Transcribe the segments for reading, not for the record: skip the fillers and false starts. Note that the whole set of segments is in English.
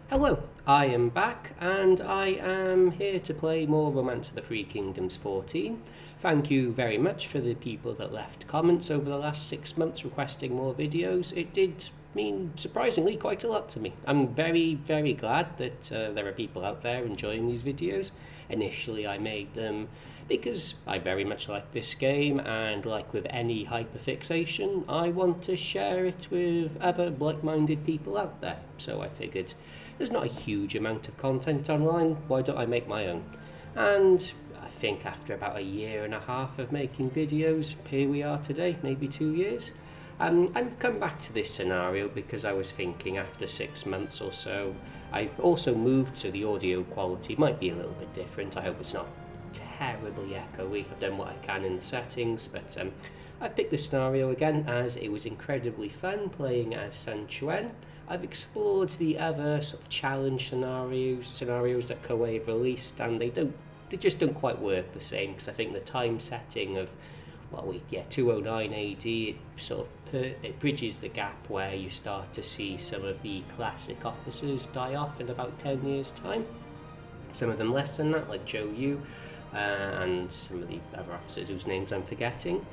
Hello, I am back and I am here to play more Romance of the Three Kingdoms 14. Thank you very much for the people that left comments over the last 6 months requesting more videos. It did mean surprisingly quite a lot to me. I'm very glad that there are people out there enjoying these videos. Initially I made them because I very much like this game, and like with any hyperfixation, I want to share it with other like-minded people out there. So I figured there's not a huge amount of content online, why don't I make my own? And I think after about a year and a half of making videos, here we are today, maybe 2 years. I've come back to this scenario because I was thinking after 6 months or so, I've also moved, so the audio quality might be a little bit different. I hope it's not terribly echoey. I've done what I can in the settings, but I picked this scenario again as it was incredibly fun playing as Sun Quan. I've explored the other sort of challenge scenarios that Koei have released, and they just don't quite work the same, because I think the time setting of 209 AD, it bridges the gap where you start to see some of the classic officers die off in about 10 years time. Some of them less than that, like Zhou Yu, and some of the other officers whose names I'm forgetting.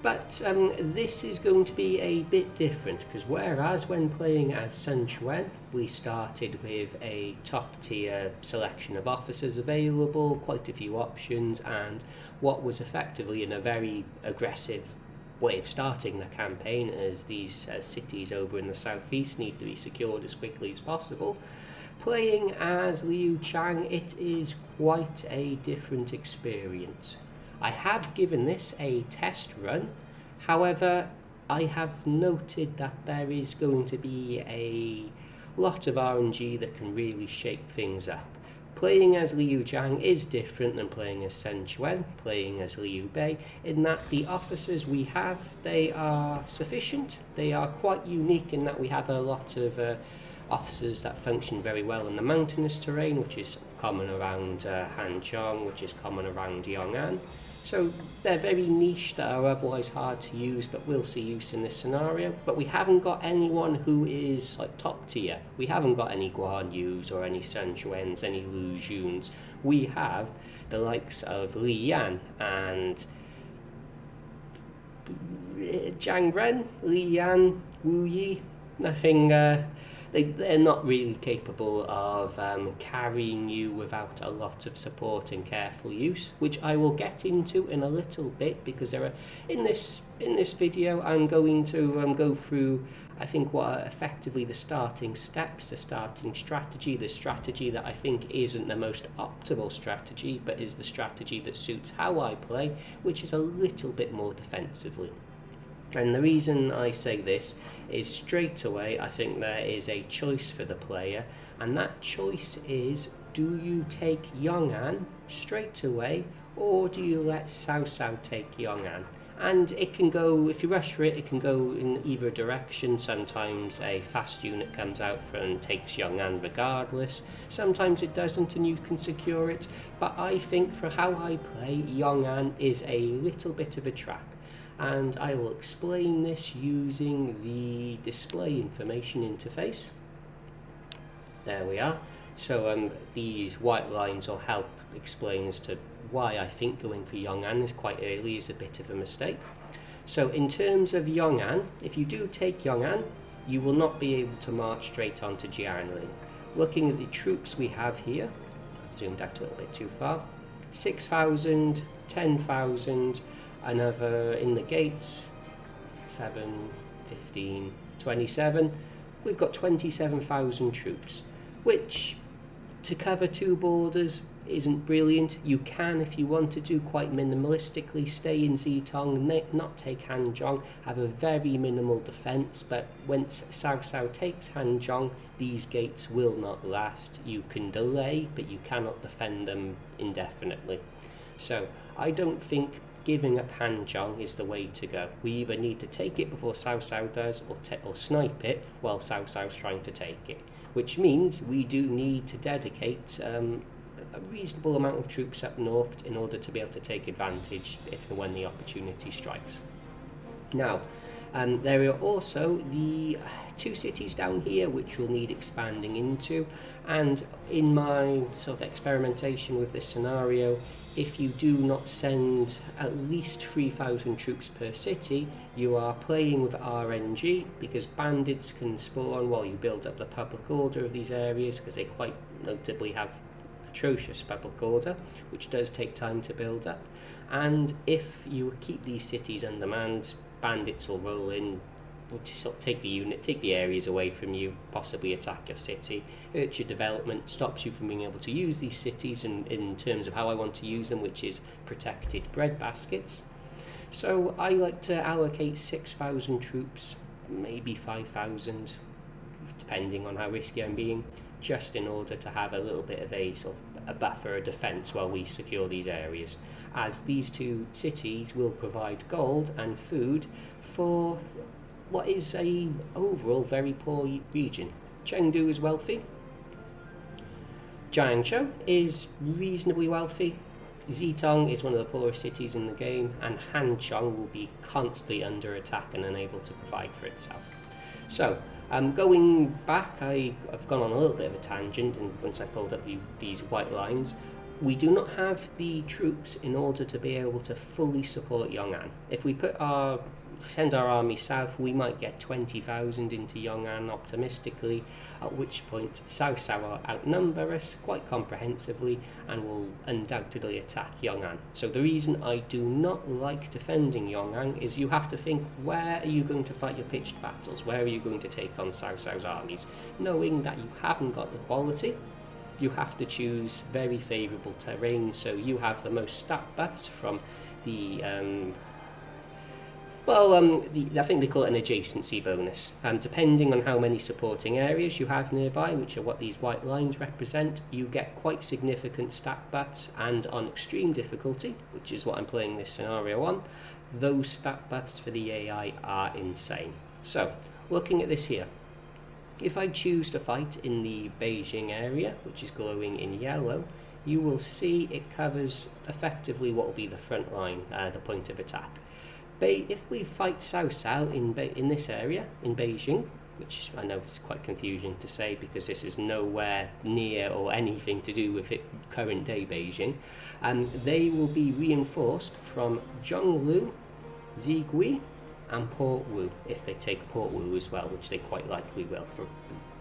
But this is going to be a bit different, because whereas when playing as Sun Quan, we started with a top tier selection of officers available, quite a few options, and what was effectively in a very aggressive way of starting the campaign, as these cities over in the southeast need to be secured as quickly as possible. Playing as Liu Chang, it is quite a different experience. I have given this a test run, however, I have noted that there is going to be a lot of RNG that can really shake things up. Playing as Liu Zhang is different than playing as Sun Quan, playing as Liu Bei, in that the officers we have, they are sufficient. They are quite unique in that we have a lot of officers that function very well in the mountainous terrain, which is common around Hanzhong, which is common around Yong'an. So they're very niche that are otherwise hard to use, but will see use in this scenario. But we haven't got anyone who is like top tier. We haven't got any Guan Yus or any Sun Quans, any Lu Juns. We have the likes of Li Yan and Zhang Ren, Li Yan, Wu Yi. Nothing. They're not really capable of carrying you without a lot of support and careful use, which I will get into in a little bit, because there are in this video I'm going to go through, I think, what are effectively the starting steps, the starting strategy, the strategy that I think isn't the most optimal strategy, but is the strategy that suits how I play, which is a little bit more defensively. And the reason I say this is straight away I think there is a choice for the player, and that choice is, do you take Yong'an straight away, or do you let Cao Cao take Yong'an? And it can go, if you rush for it, it can go in either direction. Sometimes a fast unit comes out and takes Yong'an regardless. Sometimes it doesn't and you can secure it. But I think for how I play, Yong'an is a little bit of a trap. And I will explain this using the display information interface. There we are. So these white lines will help explain as to why I think going for Yong'an is quite early is a bit of a mistake. So in terms of Yong'an, if you do take Yong'an, you will not be able to march straight onto Jianling. Looking at the troops we have here, zoomed out a little bit too far, 6,000, 10,000, another in the gates, 7, 15, 27. We've got 27,000 troops, which to cover 2 borders isn't brilliant. You can, if you wanted to, quite minimalistically stay in Zitong, not take Hanzhong, have a very minimal defense, but once Cao Cao takes Hanzhong, these gates will not last. You can delay, but you cannot defend them indefinitely. So I don't think giving up Hanzhong is the way to go. We either need to take it before Cao Cao does, or snipe it while Cao Cao's trying to take it, which means we do need to dedicate a reasonable amount of troops up north in order to be able to take advantage if and when the opportunity strikes. Now, There are also the 2 cities down here which will need expanding into, and in my sort of experimentation with this scenario, if you do not send at least 3,000 troops per city, you are playing with RNG, because bandits can spawn while you build up the public order of these areas, because they quite notably have atrocious public order, which does take time to build up. And if you keep these cities undermanned, bandits will roll in, will just sort of take the areas away from you, possibly attack your city, hurt your development, stops you from being able to use these cities in terms of how I want to use them, which is protected bread baskets. So I like to allocate 6,000 troops, maybe 5,000, depending on how risky I'm being, just in order to have a little bit of a sort of a buffer, a defence while we secure these areas, as these 2 cities will provide gold and food for what is a overall very poor region. Chengdu is wealthy, Zhang is reasonably wealthy, Zitong is one of the poorest cities in the game, and Hanzhong will be constantly under attack and unable to provide for itself. So, going back, I've gone on a little bit of a tangent, and once I pulled up these white lines, we do not have the troops in order to be able to fully support Yong'an. If we send our army south, we might get 20,000 into Yong'an optimistically, at which point Cao Cao will outnumber us quite comprehensively and will undoubtedly attack Yong'an. So the reason I do not like defending Yong'an is you have to think, where are you going to fight your pitched battles? Where are you going to take on Cao Cao's armies? Knowing that you haven't got the quality, you have to choose very favourable terrain, so you have the most stat buffs from the I think they call it an adjacency bonus. Depending on how many supporting areas you have nearby, which are what these white lines represent, you get quite significant stat buffs, and on extreme difficulty, which is what I'm playing this scenario on, those stat buffs for the AI are insane. So, looking at this here, if I choose to fight in the Beijing area, which is glowing in yellow, you will see it covers effectively what will be the front line, the point of attack. If we fight Cao Cao in this area, in Beijing, which I know is quite confusing to say because this is nowhere near or anything to do with current day Beijing, they will be reinforced from Zhonglu, Zigui, and Port Wu, if they take Port Wu as well, which they quite likely will for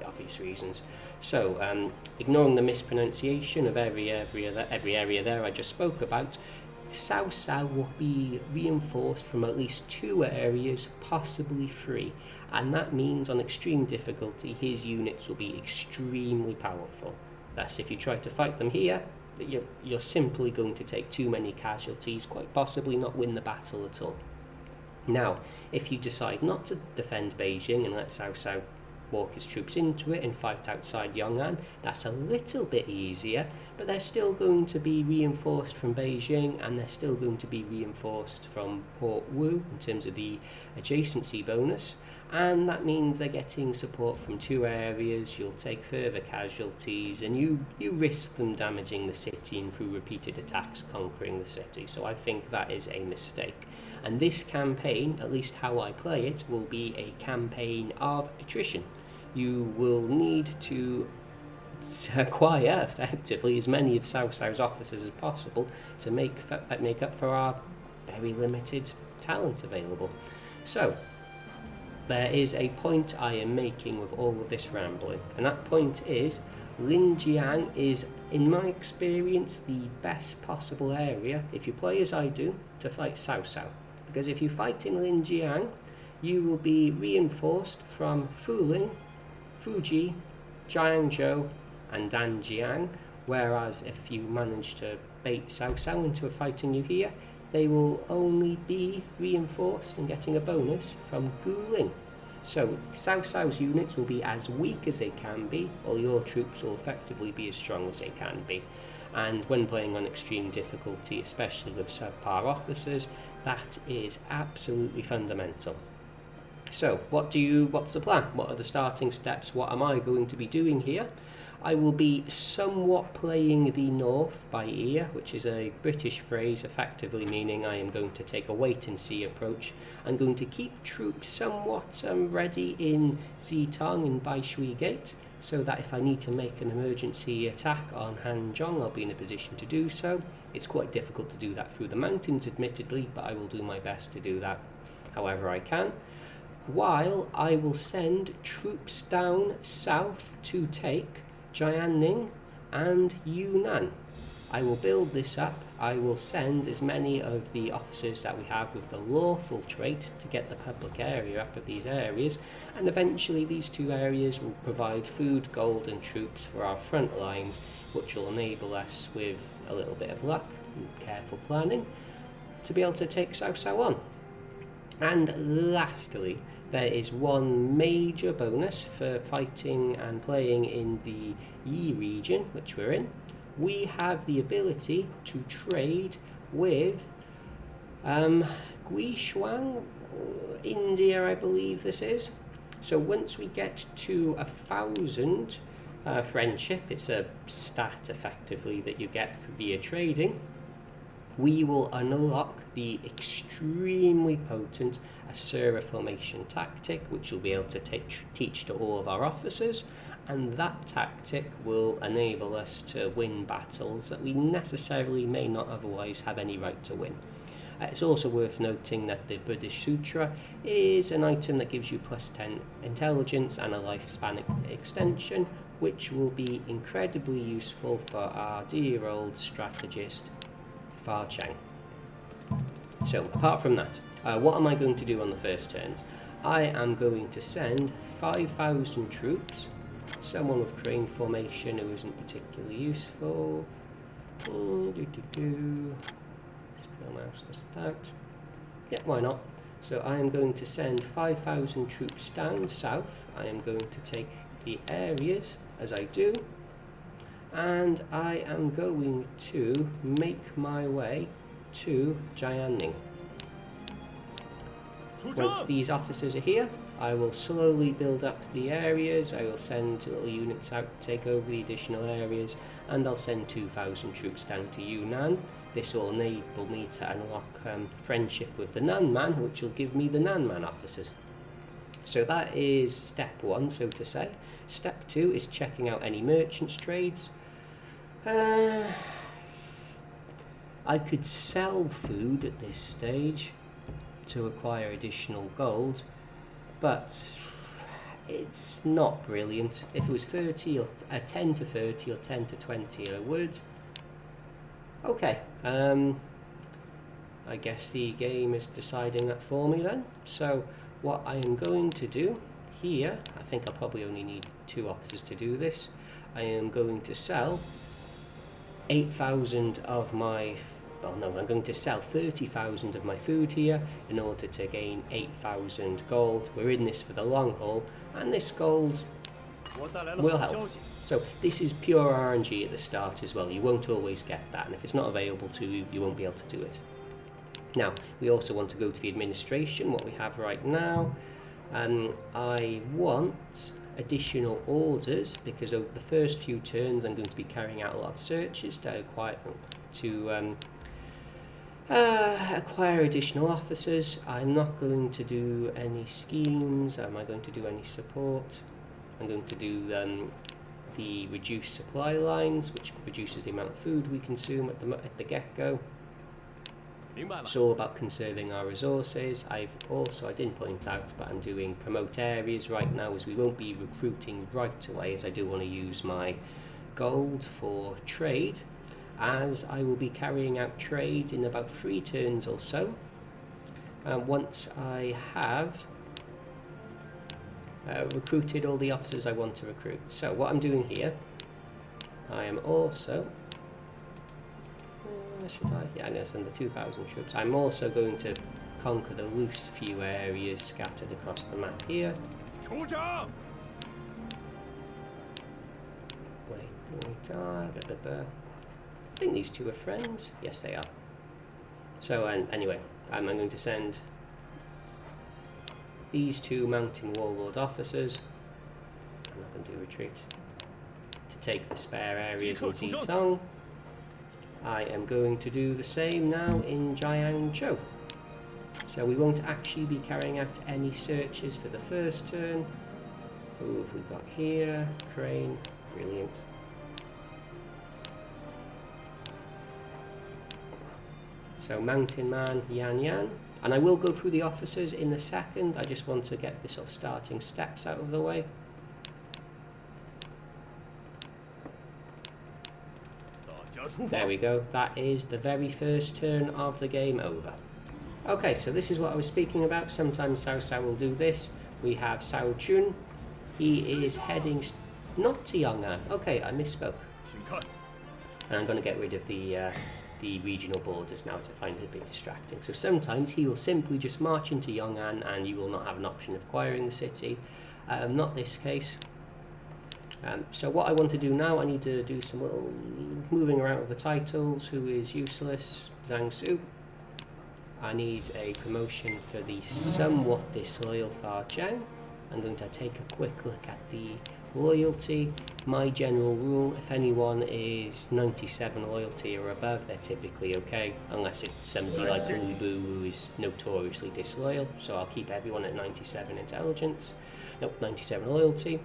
obvious reasons. So, ignoring the mispronunciation of every area there I just spoke about, Cao Cao will be reinforced from at least 2 areas, possibly 3, and that means on extreme difficulty his units will be extremely powerful. Thus, if you try to fight them here, you're simply going to take too many casualties, quite possibly not win the battle at all. Now, if you decide not to defend Beijing and let Cao Cao walk his troops into it and fight outside Yong'an, that's a little bit easier, but they're still going to be reinforced from Beijing, and they're still going to be reinforced from Port Wu in terms of the adjacency bonus, and that means they're getting support from 2 areas. You'll take further casualties, and you risk them damaging the city and through repeated attacks conquering the city. So I think that is a mistake. And this campaign, at least how I play it, will be a campaign of attrition. You will need to acquire effectively as many of Cao Cao's officers as possible to make up for our very limited talent available. So there is a point I am making with all of this rambling, and that point is Linjiang is, in my experience, the best possible area, if you play as I do, to fight Cao Cao. Because if you fight in Linjiang, you will be reinforced from Fuling, Fuji, Jiangzhou, and Danjiang, whereas if you manage to bait Cao Cao into fighting you here, they will only be reinforced and getting a bonus from Guling. So Cao Cao's units will be as weak as they can be, while your troops will effectively be as strong as they can be. And when playing on extreme difficulty, especially with subpar officers, that is absolutely fundamental. So what's the plan? What are the starting steps? What am I going to be doing here? I will be somewhat playing the north by ear, which is a British phrase effectively meaning I am going to take a wait-and-see approach. I'm going to keep troops somewhat ready in Zhang and Bai Shui Gate, so that if I need to make an emergency attack on Hanzhong, I'll be in a position to do so. It's quite difficult to do that through the mountains, admittedly, but I will do my best to do that however I can. While I will send troops down south to take Jianning and Yunnan. I will build this up. I will send as many of the officers that we have with the lawful trait to get the public area up of these areas, and eventually these two areas will provide food, gold and troops for our front lines, which will enable us, with a little bit of luck and careful planning, to be able to take Cao Cao on. And lastly, there is one major bonus for fighting and playing in the Yi region, which we're in. We have the ability to trade with Guishuang, India, I believe this is. So once we get to 1,000 friendship, it's a stat effectively that you get via trading, we will unlock the extremely potent Asura formation tactic, which we'll be able to teach to all of our officers, and that tactic will enable us to win battles that we necessarily may not otherwise have any right to win. It's also worth noting that the Buddhist Sutra is an item that gives you plus 10 intelligence and a lifespan extension, which will be incredibly useful for our dear old strategist Zhang. So apart from that, what am I going to do on the first turns? I am going to send 5,000 troops, someone with crane formation who isn't particularly useful. Mouse to start. Yeah, why not? So I am going to send 5,000 troops down south. I am going to take the areas as I do, and I am going to make my way to Jianning. Once these officers are here, I will slowly build up the areas. I will send little units out to take over the additional areas, and I'll send 2,000 troops down to Yunnan. This will enable me to unlock friendship with the Nanman, which will give me the Nanman officers. So that is step one, so to say. Step two is checking out any merchants' trades. I could sell food at this stage to acquire additional gold, but it's not brilliant. If it was 30 or 10 to 30 or 10 to 20, I would. Okay, I guess the game is deciding that for me then. So what I am going to do here, I think I'll probably only need 2 officers to do this. I am going to sell 8,000 of my, well no, I'm going to sell 30,000 of my food here in order to gain 8,000 gold. We're in this for the long haul, and this gold will help. So this is pure RNG at the start as well. You won't always get that, and if it's not available to you, you won't be able to do it. Now, we also want to go to the administration, what we have right now. I want additional orders, because over the first few turns I'm going to be carrying out a lot of searches to acquire additional officers. I'm not going to do any schemes. Am I going to do any support? I'm going to do the reduced supply lines, which reduces the amount of food we consume at the get-go. It's all about conserving our resources. I didn't point out, but I'm doing promote areas right now, as we won't be recruiting right away, as I do want to use my gold for trade, as I will be carrying out trade in about 3 turns or so. Once I have recruited all the officers I want to recruit. So what I'm doing here, I am also, yeah, I'm going to send the 2,000 troops. I'm also going to conquer the loose few areas scattered across the map here. I think these two are friends. Yes, they are. So anyway, I'm going to send these 2 mountain warlord officers. I'm not going to do retreat. To take the spare areas in Zhang. I am going to do the same now in Jiangzhou. So we won't actually be carrying out any searches for the first turn. Who have we got here? Crane. Brilliant. So Mountain Man, Yan Yan. And I will go through the officers in a second. I just want to get the sort of starting steps out of the way. There we go. That is the very first turn of the game over. Okay, so this is what I was speaking about. Sometimes Cao Cao will do this. We have Cao Chun. He is heading not to Yong'an. Okay, I misspoke. And I'm going to get rid of the regional borders now, as I find it a bit distracting. So sometimes he will simply just march into Yong'an and you will not have an option of acquiring the city. Not this case. So what I want to do now, I need to do some little moving around of the titles. Who is useless? Zhang. I need a promotion for the somewhat disloyal Fa Zhang. I'm going to take a quick look at the loyalty. My general rule, if anyone is 97 loyalty or above, they're typically okay, unless it's somebody like Ulu Boo who is notoriously disloyal. So I'll keep everyone at 97 intelligence. Nope, 97 loyalty.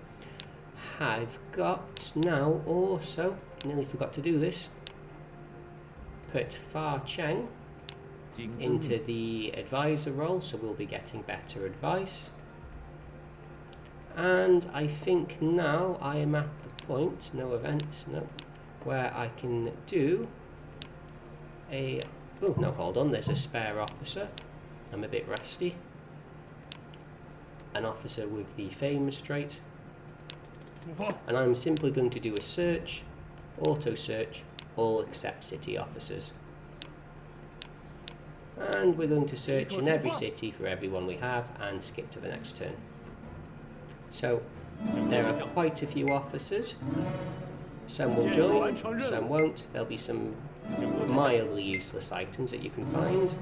I've got now also, nearly forgot to do this, put Fa Cheng into the advisor role, so we'll be getting better advice. And I think now I am at the point, no events, no, where I can do a, oh no, hold on, there's a spare officer. I'm a bit rusty. An officer with the famous trait. And I'm simply going to do a search, auto search, all except city officers. And we're going to search in every city for everyone we have and skip to the next turn. So there are quite a few officers. Some will join, some won't. There'll be some mildly useless items that you can find.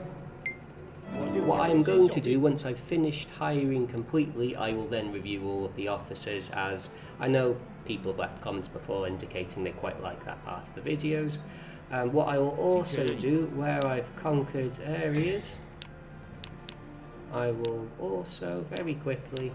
What I am going to do, once I've finished hiring completely, I will then review all of the officers, as I know people have left comments before indicating they quite like that part of the videos. What I will also do, where I've conquered areas, I will also very quickly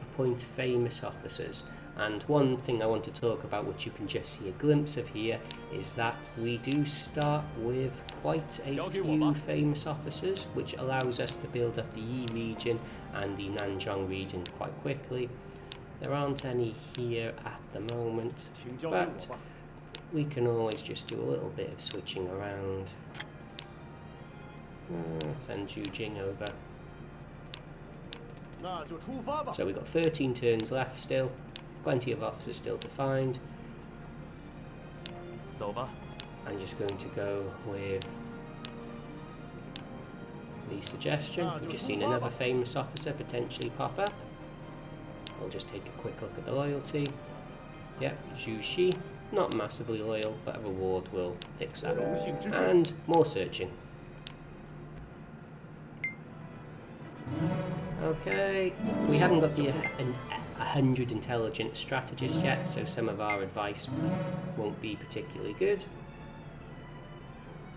appoint famous officers. And one thing I want to talk about, which you can just see a glimpse of here, is that we do start with quite a few famous officers, which allows us to build up the Yi region and the Hanzhong region quite quickly. There aren't any here at the moment, but we can always just do a little bit of switching around. Send Zhu Jing over. So we've got 13 turns left still. Plenty of officers still to find. I'm just going to go with the suggestion. We've just seen another famous officer potentially pop up. I'll just take a quick look at the loyalty. Yep, Zhu Xi. Not massively loyal, but a reward will fix that. And more searching. Okay, we haven't got the 100 intelligent strategists yet, so some of our advice won't be particularly good.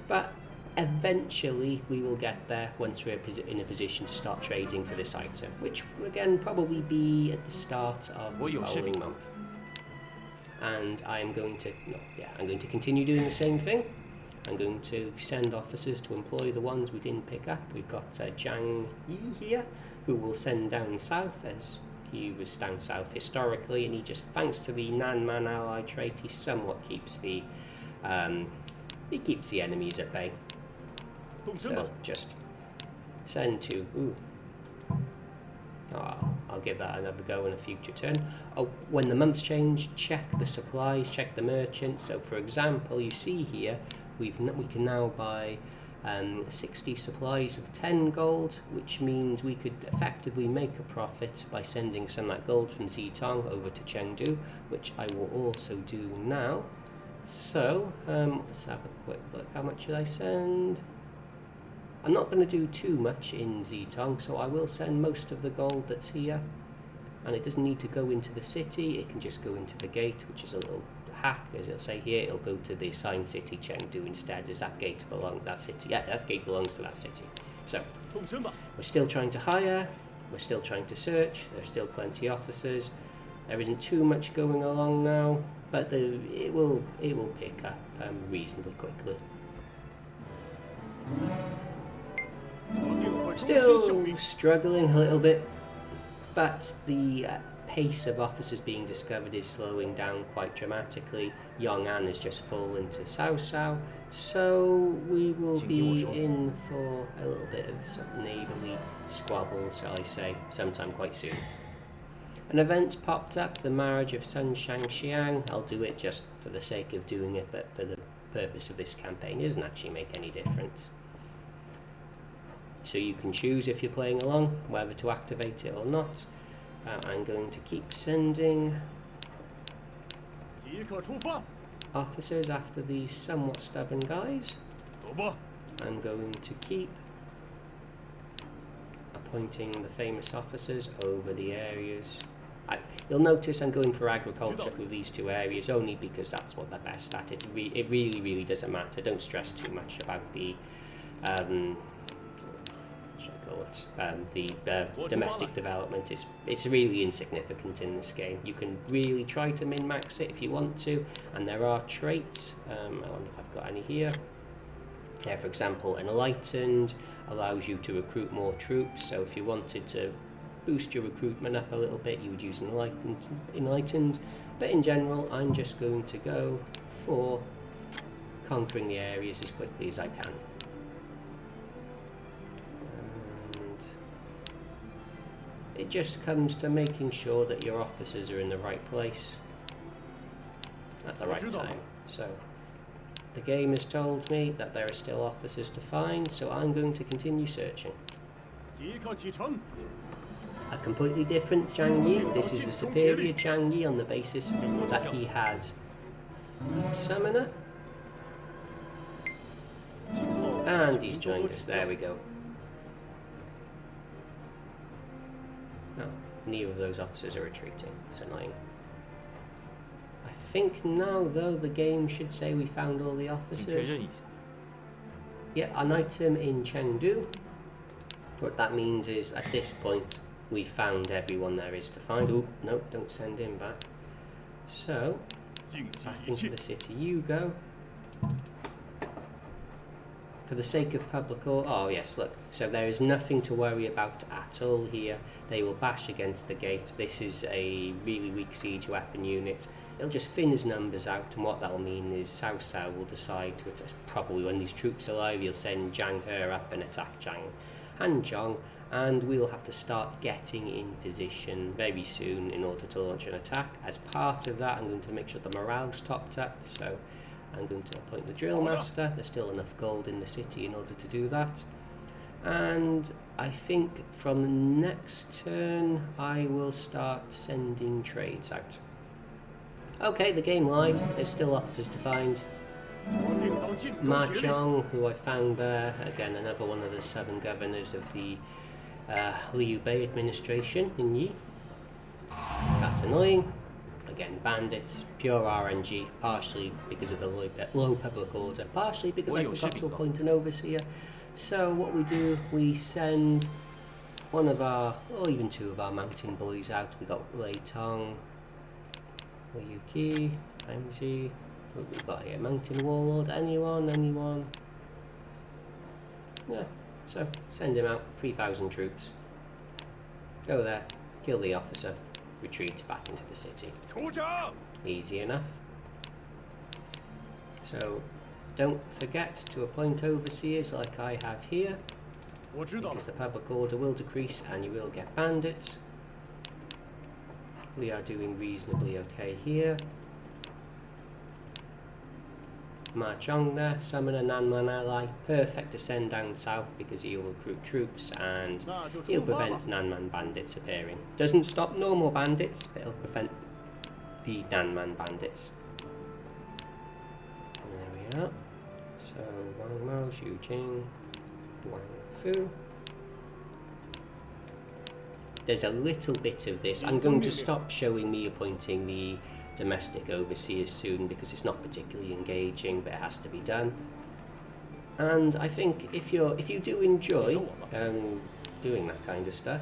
But eventually we will get there once we're in a position to start trading for this item, which will again probably be at the start of the following month. And I'm going to, I'm going to continue doing the same thing. I'm going to send officers to employ the ones we didn't pick up. We've got Zhang Yi here, who will send down south, as he was down south historically, and he just, thanks to the Nan-Man ally trait, he somewhat keeps the enemies at bay. So just send to, I'll give that another go in a future turn. Oh, when the months change, check the supplies, check the merchants. So for example, you see here, we can now buy 60 supplies of 10 gold, which means we could effectively make a profit by sending some of that gold from Zitong over to Chengdu, which I will also do now. So let's have a quick look. How much should I send? I'm not going to do too much in Zitong, so I will send most of the gold that's here, and it doesn't need to go into the city, it can just go into the gate, which is a little hack, as it'll say here, it'll go to the assigned city Chengdu instead. Does that gate belong to that city? Yeah, that gate belongs to that city. So we're still trying to hire, we're still trying to search, there's still plenty of officers. There isn't too much going along now, but it will pick up reasonably quickly. Still struggling a little bit, but the pace of officers being discovered is slowing down quite dramatically. Yong'an has just fallen to Cao Cao, so we will be in for a little bit of sort of neighbourly squabbles, shall I say, sometime quite soon. An event's popped up, the marriage of Sun Shangxiang. I'll do it just for the sake of doing it, but for the purpose of this campaign, it doesn't actually make any difference. So you can choose if you're playing along whether to activate it or not. I'm going to keep sending officers after these somewhat stubborn guys. I'm going to keep appointing the famous officers over the areas. You'll notice I'm going for agriculture with these two areas only because that's what they're best at. It really doesn't matter. Don't stress too much about the domestic development. It's really insignificant in this game. You can really try to min-max it if you want to, and there are traits. I wonder if I've got any here. Yeah, for example, Enlightened allows you to recruit more troops, so if you wanted to boost your recruitment up a little bit, you would use Enlightened. But in general, I'm just going to go for conquering the areas as quickly as I can. It just comes to making sure that your officers are in the right place at the right time. So the game has told me that there are still officers to find, so I'm going to continue searching. A completely different Zhang Yi. This is the superior Zhang Yi on the basis that he has Summoner. And he's joined us. There we go. No, neither of those officers are retreating. It's annoying. I think now, though, the game should say we found all the officers. Yeah, an item in Chengdu. What that means is, at this point, we found everyone there is to find. Oh, no, don't send him back. So, back into the city you go. For the sake of public order, oh yes, look, so there is nothing to worry about at all here. They will bash against the gate. This is a really weak siege weapon unit. It'll just thin his numbers out, and what that'll mean is Cao Cao will decide to, probably when these troops arrive, he'll send Zhang He up and attack Hanzhong, and we'll have to start getting in position very soon in order to launch an attack. As part of that, I'm going to make sure the morale's topped up, so I'm going to appoint the drill master. There's still enough gold in the city in order to do that. And I think from the next turn, I will start sending trades out. Okay, the game lied. There's still officers to find. Ma Zhang, who I found there, again, another one of the 7 governors of the Liu Bei administration in Yi. That's annoying. Again, bandits, pure RNG, partially because of the low public order, partially because I forgot to appoint an overseer. So what we do, we send one of our, or even 2 of our mountain boys out. We got Lei Tong, Yuki, Hanzhong. What we've got here, mountain warlord. Anyone? Yeah. So send him out. 3,000 troops. Go there, kill the officer. Retreat back into the city. Easy enough. So don't forget to appoint overseers like I have here, because the public order will decrease and you will get bandits. We are doing reasonably okay here. Ma Zhang there, Summoner Nanman ally, perfect to send down south because he'll recruit troops and he'll prevent Nanman bandits appearing. Doesn't stop normal bandits, but it'll prevent the Nanman bandits. And there we are. So Wang Mao, Xu Jing, Wang Fu. There's a little bit of this. I'm going to stop showing me appointing the domestic overseers soon, because it's not particularly engaging, but it has to be done. And I think if you do enjoy doing that kind of stuff,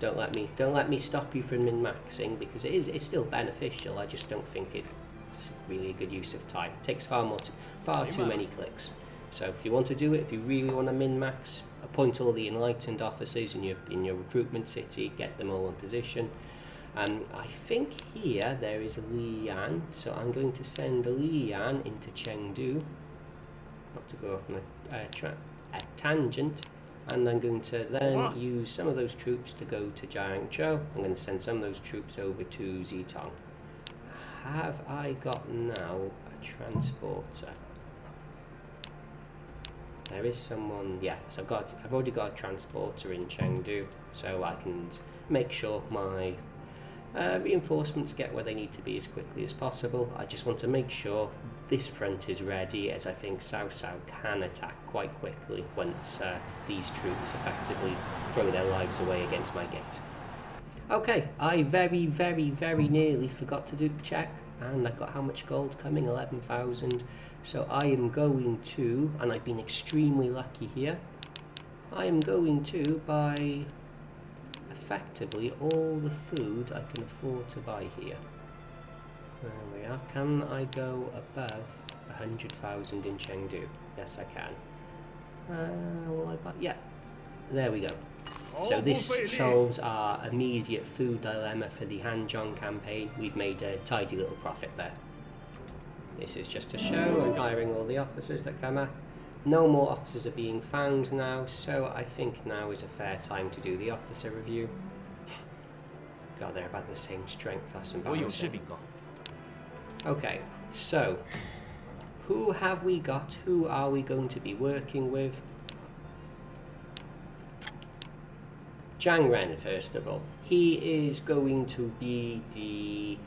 don't let me stop you from min-maxing, because it's still beneficial. I just don't think it's really a good use of time. It takes far too many clicks. So if you want to do it, if you really want to min-max, appoint all the enlightened officers in your recruitment city, get them all in position. I think here there is Li Yan, so I'm going to send Li Yan into Chengdu, not to go off on a tangent, and I'm going to then use some of those troops to go to Zhang. I'm going to send some of those troops over to Zitong. Have I got now a transporter? There is someone, yeah, so I've already got a transporter in Chengdu, so I can make sure my reinforcements get where they need to be as quickly as possible. I just want to make sure this front is ready, as I think Cao Cao can attack quite quickly once these troops effectively throw their lives away against my gate. Okay, I very, very, very nearly forgot to check, and I've got how much gold coming? 11,000. So I am going to, and I've been extremely lucky here, I am going to buy effectively all the food I can afford to buy here. There we are. Can I go above 100,000 in Chengdu? Yes, I can. Will I buy? Yeah, there we go. So this solves our immediate food dilemma for the Hanzhong campaign. We've made a tidy little profit there. This is just to show I'm hiring all the officers that come up. No more officers are being found now, so I think now is a fair time to do the officer review. God, they're about the same strength, that's embarrassing. Okay, so who have we got? Who are we going to be working with? Zhang Ren, first of all. He is going to be the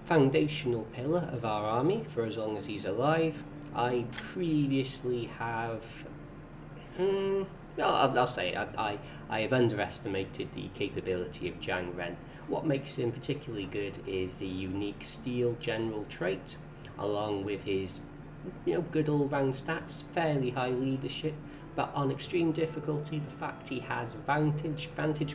foundational pillar of our army for as long as he's alive. I previously have... I'll say I have underestimated the capability of Zhang Ren. What makes him particularly good is the unique steel general trait, along with his good all-round stats, fairly high leadership, but on extreme difficulty, the fact he has vantage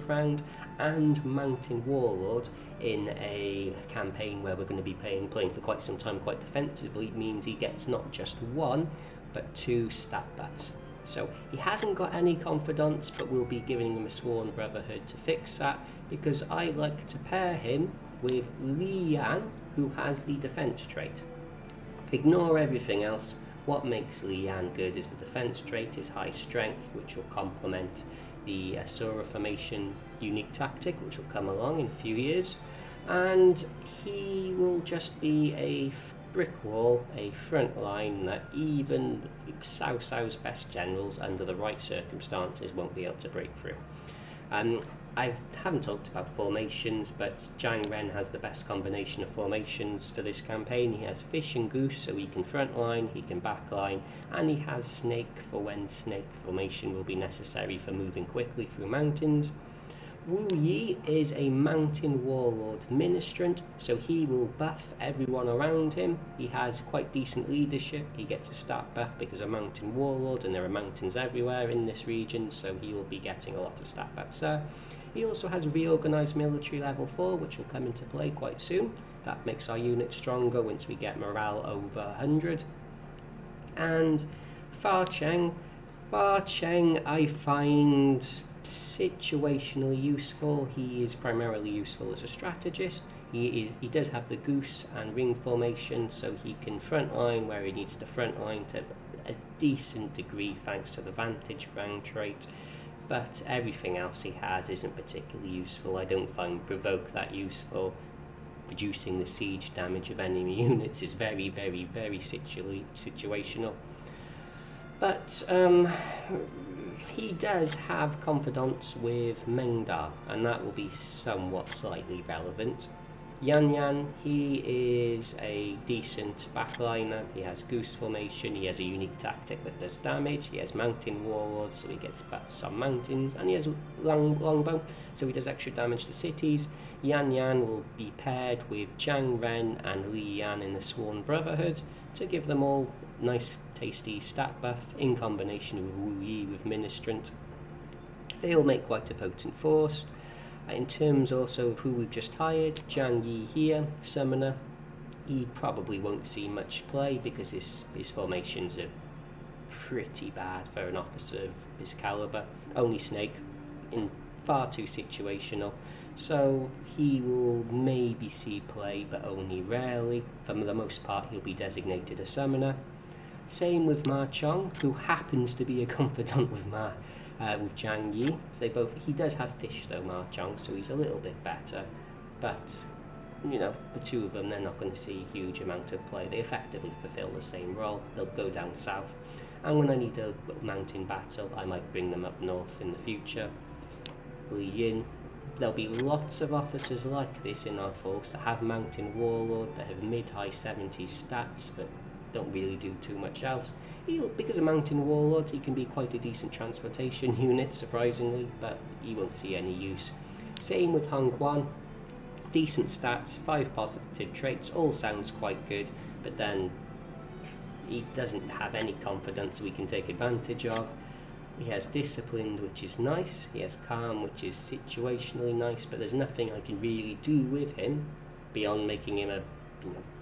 ground and mountain warlord in a campaign where we're going to be playing for quite some time quite defensively means he gets not just one but 2 stat buffs. So he hasn't got any confidence, but we'll be giving him a sworn brotherhood to fix that, because I like to pair him with Li Yan, who has the defense trait. Ignore everything else. What makes Li Yan good is the defense trait, his high strength, which will complement the Asura formation unique tactic, which will come along in a few years, and he will just be a brick wall, a front line that even Cao Cao's best generals, under the right circumstances, won't be able to break through. I haven't talked about formations, but Zhang Ren has the best combination of formations for this campaign. He has fish and goose, so he can front line, he can back line, and he has snake for when snake formation will be necessary for moving quickly through mountains. Wu Yi is a mountain warlord ministrant, so he will buff everyone around him. He has quite decent leadership. He gets a stat buff because of mountain warlord, and there are mountains everywhere in this region, so he will be getting a lot of stat buffs there. He also has reorganized military level 4, which will come into play quite soon. That makes our unit stronger once we get morale over 100. And Fa Cheng I find situationally useful. He is primarily useful as a strategist. He does have the goose and ring formation, so he can frontline where he needs to frontline to a decent degree thanks to the vantage ground trait, but everything else he has isn't particularly useful. I don't find provoke that useful. Reducing the siege damage of enemy units is very, very, very situational. But he does have confidence with Mengda, and that will be somewhat slightly relevant. Yan Yan, he is a decent backliner. He has goose formation, he has a unique tactic that does damage, he has mountain warlord, so he gets buffs on mountains, and he has longbow, so he does extra damage to cities. Yan Yan will be paired with Zhang Ren and Li Yan in the Sworn Brotherhood to give them all nice tasty stat buff in combination with Wu Yi with Ministrant. They'll make quite a potent force. In terms also of who we've just hired, Zhang Yi here, Summoner. He probably won't see much play because his formations are pretty bad for an officer of his calibre. Only Snake, in far too situational. So he will maybe see play, but only rarely. For the most part, he'll be designated a Summoner. Same with Ma Chong, who happens to be a confidant with Zhang Yi. So he does have fish though, Ma Chong, so he's a little bit better. But you know, the two of them, they're not going to see a huge amount of play. They effectively fulfill the same role. They'll go down south, and when I need a mountain battle, I might bring them up north in the future. Li Yin. There'll be lots of officers like this in our force that have Mountain Warlord, that have mid-high 70s stats, but don't really do too much else. Because of Mountain Warlord, he can be quite a decent transportation unit, surprisingly, but he won't see any use. Same with Hong Quan. Decent stats, 5 positive traits, all sounds quite good, but then he doesn't have any confidence we can take advantage of. He has Disciplined, which is nice. He has Calm, which is situationally nice, but there's nothing I can really do with him beyond making him a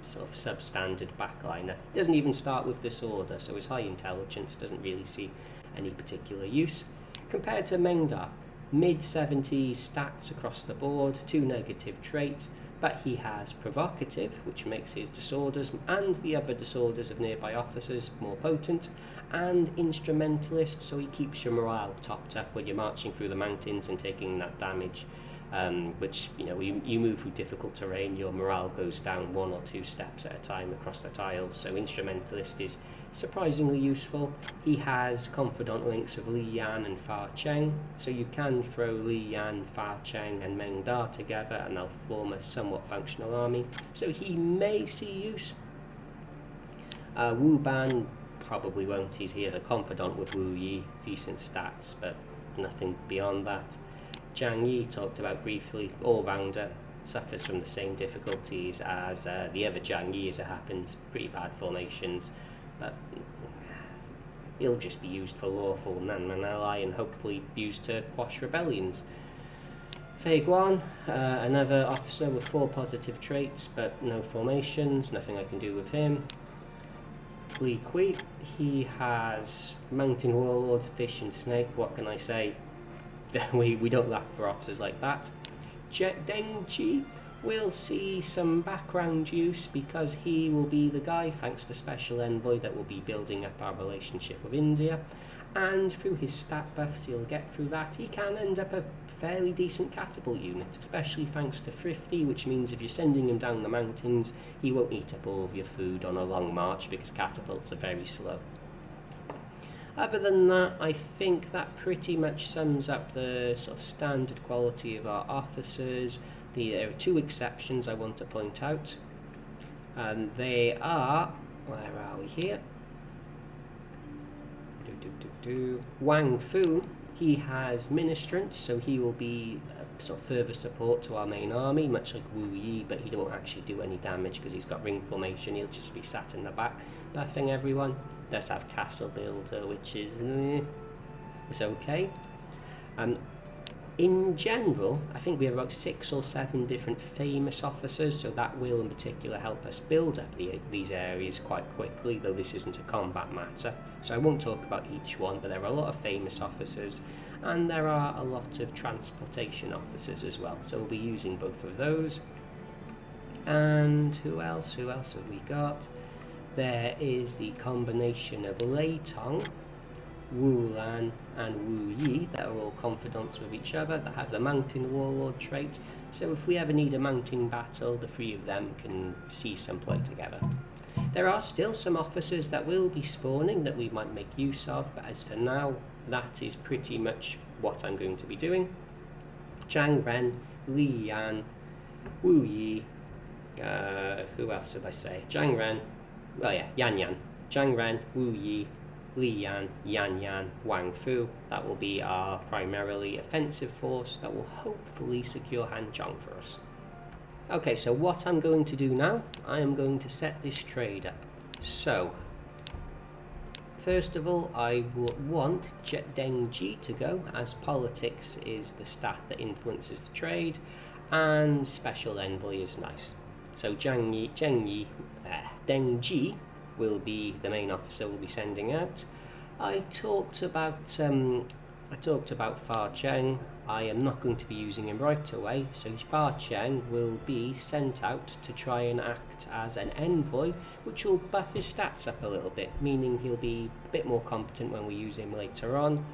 sort of substandard backliner. He doesn't even start with Disorder, so his high intelligence doesn't really see any particular use. Compared to Mengdark, mid-70s stats across the board, 2 negative traits, but he has Provocative, which makes his disorders and the other disorders of nearby officers more potent, and Instrumentalist, so he keeps your morale topped up when you're marching through the mountains and taking that damage, which, you know, you move through difficult terrain, your morale goes down 1 or 2 steps at a time across the tiles, so Instrumentalist is surprisingly useful. He has confidant links with Li Yan and Fa Cheng, so you can throw Li Yan, Fa Cheng and Meng Da together and they'll form a somewhat functional army, so he may see use. Wu Ban probably won't. He has a confidant with Wu Yi, decent stats, but nothing beyond that. Zhang Yi, talked about briefly, all-rounder, suffers from the same difficulties as the other Zhang Yi as it happens, pretty bad formations, but he'll just be used for lawful Nanman ally and hopefully used to quash rebellions. Fei Guan, another officer with 4 positive traits but no formations, nothing I can do with him. Li Kui, he has Mountain Warlord, Fish and Snake, what can I say? we don't lack for officers like that. Deng Ji will see some background use because he will be the guy, thanks to Special Envoy, that will be building up our relationship with India, and through his stat buffs he'll get through that. He can end up a fairly decent catapult unit, especially thanks to Thrifty, which means if you're sending him down the mountains he won't eat up all of your food on a long march because catapults are very slow. Other than that, I think that pretty much sums up the sort of standard quality of our officers. There are 2 exceptions I want to point out, and they are, where are we here? Wang Fu, he has Ministrant, so he will be sort of further support to our main army, much like Wu Yi, but he won't actually do any damage because he's got ring formation. He'll just be sat in the back buffing everyone. Does have Castle Builder, which is it's okay. In general, I think we have about 6 or 7 different famous officers, so that will in particular help us build up these areas quite quickly, though this isn't a combat matter. So I won't talk about each one, but there are a lot of famous officers, and there are a lot of transportation officers as well, so we'll be using both of those. And who else have we got? There is the combination of Lei Tong, Wu Lan and Wu Yi that are all confidants with each other, that have the Mountain Warlord trait, so if we ever need a mountain battle, the 3 of them can see some play together. There are still some officers that will be spawning that we might make use of, but as for now, that is pretty much what I'm going to be doing. Zhang Ren, Li Yan, Wu Yi, who else did I say? Zhang Ren, Yan Yan, Zhang Ren, Wu Yi, Li Yan, Yan Yan, Wang Fu. That will be our primarily offensive force that will hopefully secure Hanzhong for us. Okay, so what I'm going to do now, I am going to set this trade up. So, first of all, I would want Zhang to go, as politics is the stat that influences the trade, and special envoy is nice. So Deng Ji will be the main officer we'll be sending out. I talked about Fa Cheng. I am not going to be using him right away, so Fa Cheng will be sent out to try and act as an envoy, which will buff his stats up a little bit, meaning he'll be a bit more competent when we use him later on.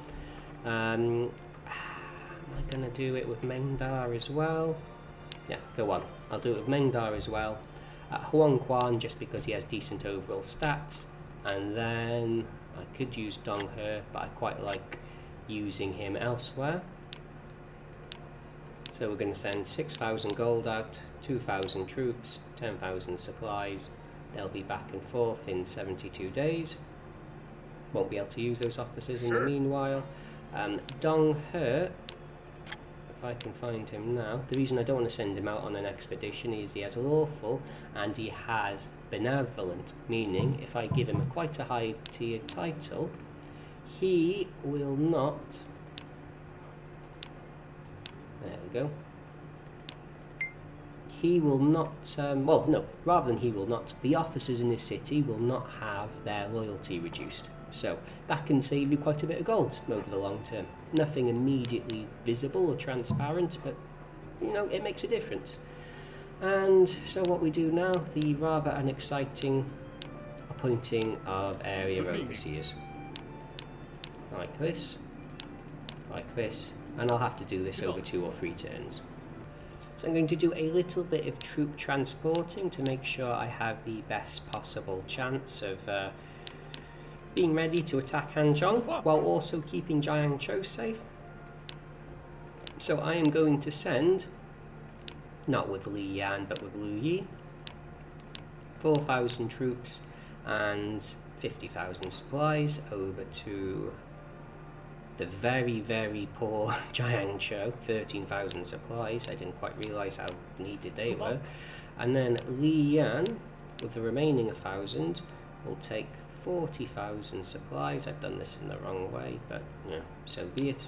Am I going to do it with Mengda as well? Yeah, go on. I'll do it with Mengda as well. Huang Quan, just because he has decent overall stats, and then I could use Dong He, but I quite like using him elsewhere. So we're going to send 6,000 gold out, 2,000 troops, 10,000 supplies. They'll be back and forth in 72 days. Won't be able to use those officers in the meanwhile. Dong He, if I can find him now. The reason I don't want to send him out on an expedition is he has lawful and he has benevolent, meaning if I give him quite a high tiered title, he will not, there we go, he will not, well no, rather than he will not, the officers in this city will not have their loyalty reduced. So that can save you quite a bit of gold over the long term. Nothing immediately visible or transparent, but you know, it makes a difference. And so what we do now, the rather unexciting appointing of area overseers. Like this, and I'll have to do this over 2 or 3 turns. So I'm going to do a little bit of troop transporting to make sure I have the best possible chance of being ready to attack Hanzhong while also keeping Zhang safe. So I am going to send, not with Li Yan but with Lu Yi, 4,000 troops and 50,000 supplies over to the very, very poor Zhang, 13,000 supplies. I didn't quite realise how needed they were. And then Li Yan, with the remaining 1,000, will take 40,000 supplies. I've done this in the wrong way, but yeah, so be it.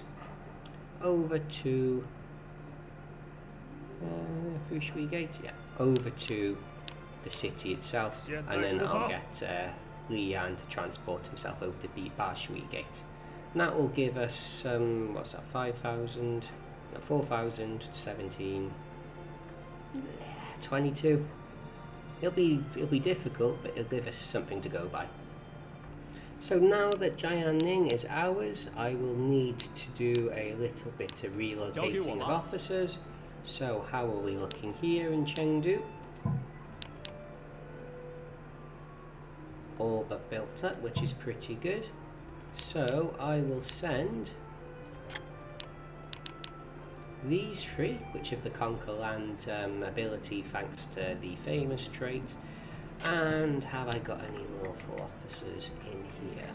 Over to Fushui Gate, yeah, over to the city itself, and then I'll get Li Yan to transport himself over to Bashui Gate. And that will give us, what's that, 5,000, no, 4,000, 17, 22. It'll be difficult, but it'll give us something to go by. So now that Jianning is ours, I will need to do a little bit of relocating of officers. So how are we looking here in Chengdu? All but built up, which is pretty good. So I will send these 3, which have the Conquer Land ability thanks to the famous trait. And have I got any lawful officers in here?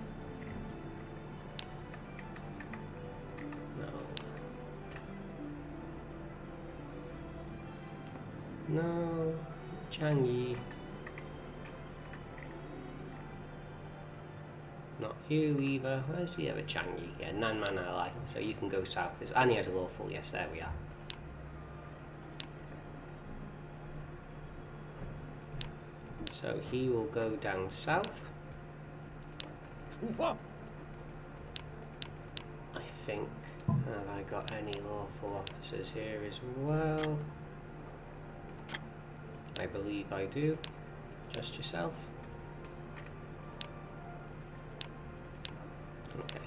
No. No. Zhang Yi. Not you either. Where's the other Zhang Yi? Yeah, Nanman ally. So you can go south. And he has a lawful. Yes, there we are. So he will go down south. I think. Have I got any lawful officers here as well? I believe I do. Just yourself. Okay.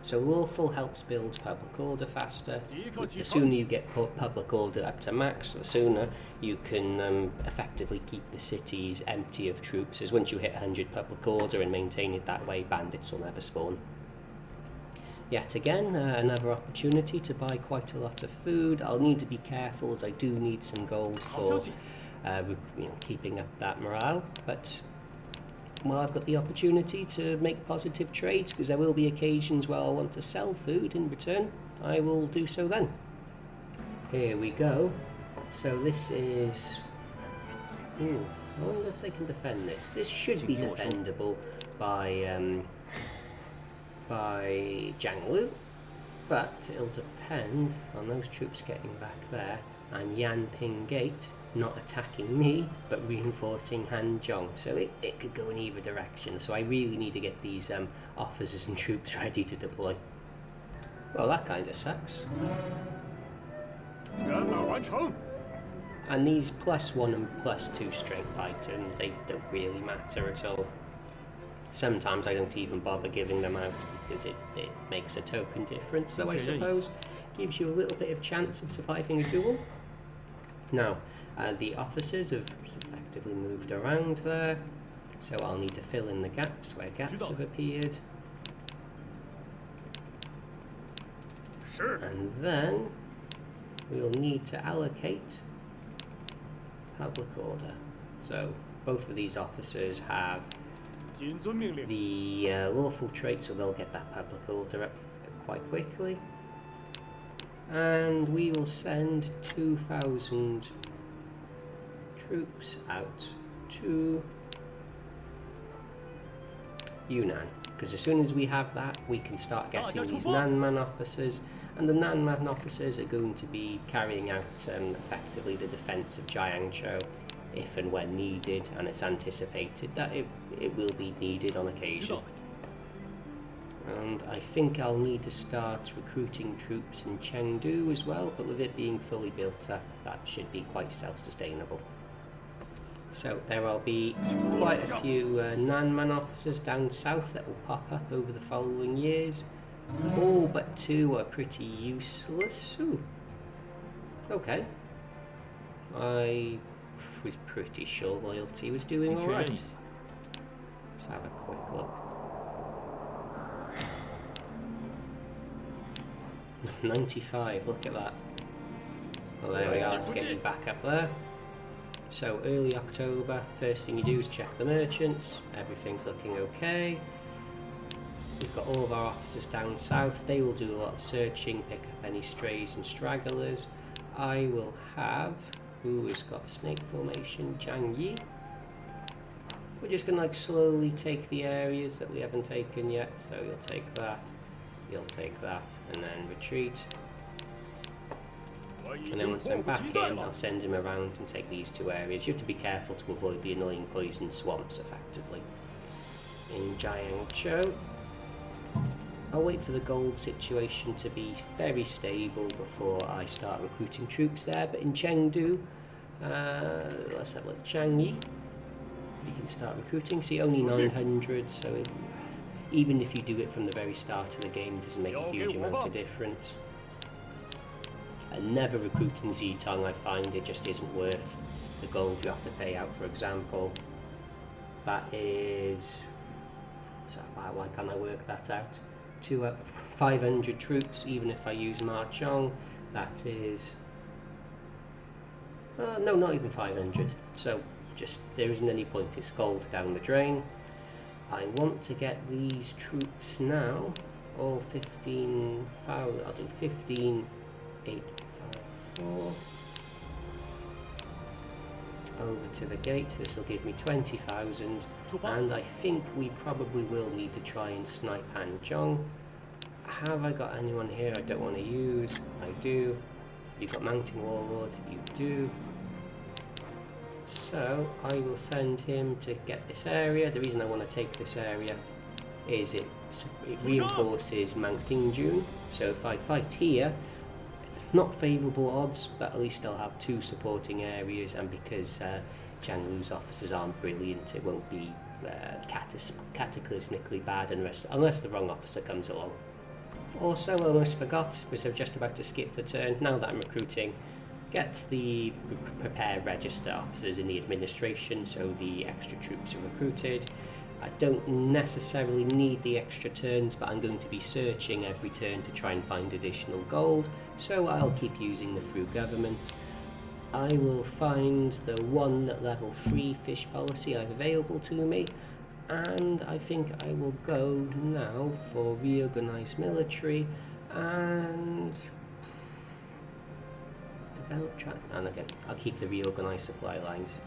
So lawful helps build public order faster. The sooner you get public order up to max, the sooner you can effectively keep the cities empty of troops, as once you hit 100 public order and maintain it that way, bandits will never spawn. Yet again, another opportunity to buy quite a lot of food. I'll need to be careful as I do need some gold for keeping up that morale, but well, I've got the opportunity to make positive trades, because there will be occasions where I'll want to sell food in return. I will do so then. Here we go. So this is... I wonder if they can defend this. This should be defendable by Zhang, but it'll depend on those troops getting back there and Yanping Gate not attacking me but reinforcing Hanzhong. So it could go in either direction, so I really need to get these officers and troops ready to deploy. Well, that kind of sucks. And these +1 and +2 strength items, they don't really matter at all. Sometimes I don't even bother giving them out because it makes a token difference, though I suppose gives you a little bit of chance of surviving a duel. Now, the officers have effectively moved around there, so I'll need to fill in the gaps where gaps have appeared. And then we'll need to allocate public order. So both of these officers have the lawful trait, so they'll get that public order up quite quickly. And we will send 2,000 troops out to Yunnan, because as soon as we have that, we can start getting these Nanman officers, and the Nanman officers are going to be carrying out effectively the defence of Jiangzhou if and when needed, and it's anticipated that it will be needed on occasion. And I think I'll need to start recruiting troops in Chengdu as well, but with it being fully built up, that should be quite self-sustainable. So there will be quite a few Nanman officers down south that will pop up over the following years. All but 2 are pretty useless. Ooh. Okay. I was pretty sure loyalty was doing alright. Let's have a quick look. 95, look at that. Well, there we are, it's getting back up there. So early October, first thing you do is check the merchants. Everything's looking okay. We've got all of our officers down south. They will do a lot of searching, pick up any strays and stragglers. I will have, who has got snake formation, Zhang Yi. We're just going to slowly take the areas that we haven't taken yet. So you'll take that, you'll take that, and then retreat. And then once I'm back in, I'll send him around and take these 2 areas. You have to be careful to avoid the annoying poison swamps, effectively. In Jiangzhou, I'll wait for the gold situation to be very stable before I start recruiting troops there. But in Chengdu, let's have a look. Zhang Yi, you can start recruiting. See, only 900, so even if you do it from the very start of the game, it doesn't make a huge amount of difference. And never recruiting Zitong, I find it just isn't worth the gold you have to pay out. For example, that is, so why can't I work that out? 500 troops, even if I use Marchong, that is no, not even 500. So just there isn't any point, it's gold down the drain. I want to get these troops now, all 15,000. I'll do 15,854 over to the gate. This will give me 20,000, and I think we probably will need to try and snipe Hanzhong. Have I got anyone here I don't want to use? I do. You've got Mountain Warlord? You do. So I will send him to get this area. The reason I want to take this area is it reinforces Mount Dingjun. So if I fight here, not favourable odds, but at least I'll have 2 supporting areas, and because Zhang Lu's officers aren't brilliant, it won't be cataclysmically bad unless the wrong officer comes along. Also, I almost forgot, because I'm just about to skip the turn. Now that I'm recruiting, get the prepare register officers in the administration, so the extra troops are recruited. I don't necessarily need the extra turns, but I'm going to be searching every turn to try and find additional gold, so I'll keep using the through government. I will find the 1 level 3 fish policy I have available to me, and I think I will go now for reorganized military, and develop track. And again, I'll keep the reorganised supply lines.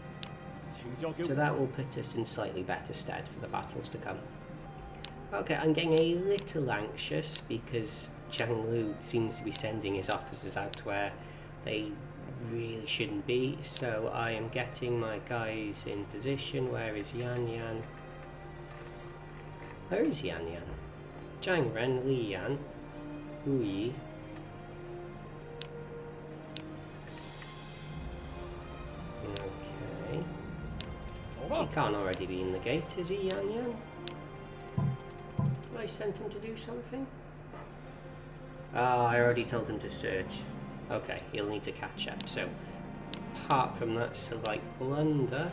So that will put us in slightly better stead for the battles to come. Okay, I'm getting a little anxious because Zhang Lu seems to be sending his officers out where they really shouldn't be. So I am getting my guys in position. Where is Yan Yan? Where is Yan Yan? Zhang Ren, Li Yan, Wu Yi. Okay. He can't already be in the gate, is he, Yan Yan? I sent him to do something? Ah, I already told him to search. Okay, he'll need to catch up. So, apart from that slight blunder,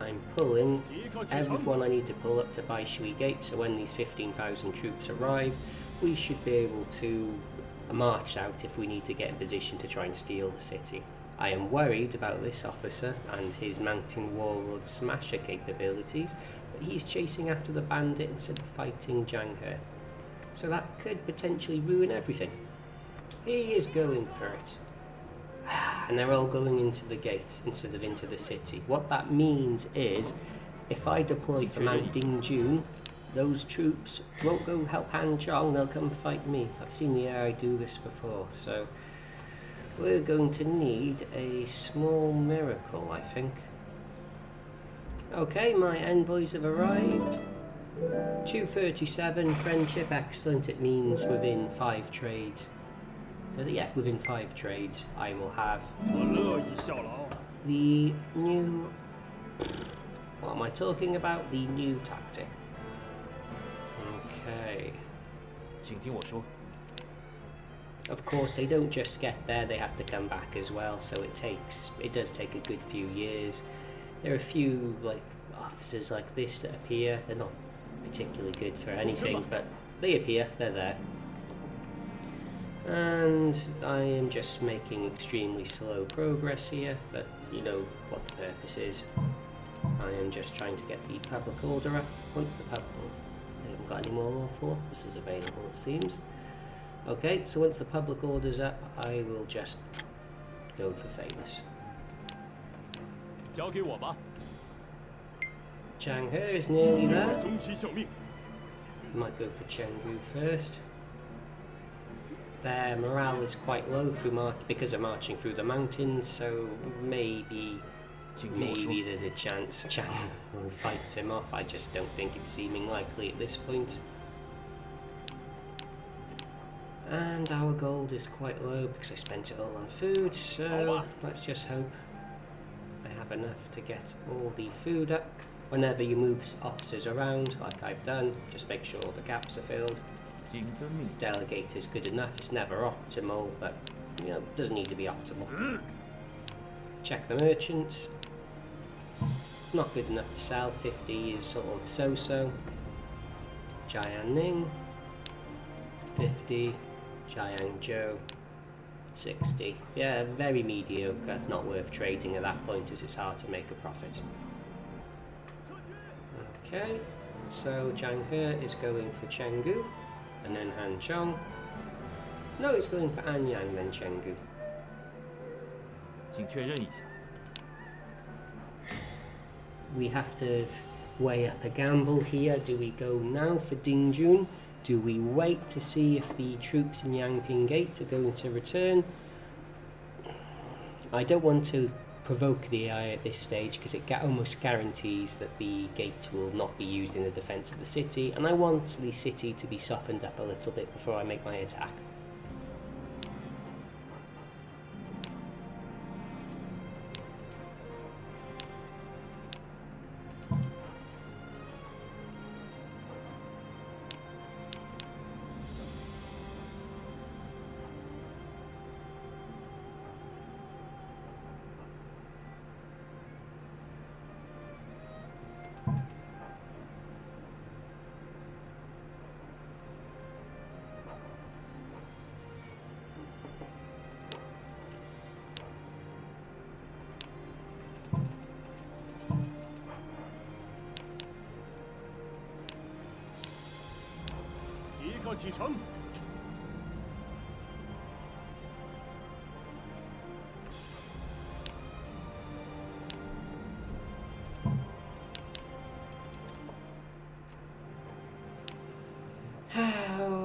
I'm pulling everyone I need to pull up to Bai Shui Gate, so when these 15,000 troops arrive, we should be able to march out if we need to get in position to try and steal the city. I am worried about this officer and his mountain warlord smasher capabilities, but he's chasing after the bandit instead of fighting Zhang He. So that could potentially ruin everything. He is going for it. And they're all going into the gate instead of into the city. What that means is, if I deploy for Mount Dingjun, those troops won't go help Hanzhong, they'll come fight me. I've seen the AI do this before, so we're going to need a small miracle, I think. Okay, my envoys have arrived. 237, friendship, excellent. It means within 5 trades. Does it? Yeah, within 5 trades, I will have the new... What am I talking about? The new tactic. Okay. Of course, they don't just get there, they have to come back as well, so it does take a good few years. There are a few like officers like this that appear. They're not particularly good for anything, but they appear, they're there. And I am just making extremely slow progress here, but you know what the purpose is. I am just trying to get the public order up. Once the public... I haven't got any more lawful officers available, it seems. Okay, so once the public order's up, I will just go for famous. Zhang He is nearly there. Might go for Chengdu first. Their morale is quite low because they're marching through the mountains, so maybe there's a chance Zhang fights him off. I just don't think it's seeming likely at this point. And our gold is quite low because I spent it all on food, so let's just hope I have enough to get all the food up. Whenever you move officers around, like I've done, just make sure all the gaps are filled. Delegate is good enough. It's never optimal, but you know, it doesn't need to be optimal. Check the merchants. Not good enough to sell. 50 is sort of so-so. Jianing 50. Jiangzhou 60. Yeah, very mediocre. Not worth trading at that point as it's hard to make a profit. Okay, so Zhang He is going for Chengdu. And then Hanzhong. No, it's going for Anyang, then Chengdu. We have to weigh up a gamble here. Do we go now for Dingjun? Do we wait to see if the troops in Yangping Gate are going to return? I don't want to provoke the AI at this stage because it almost guarantees that the gate will not be used in the defence of the city, and I want the city to be softened up a little bit before I make my attack.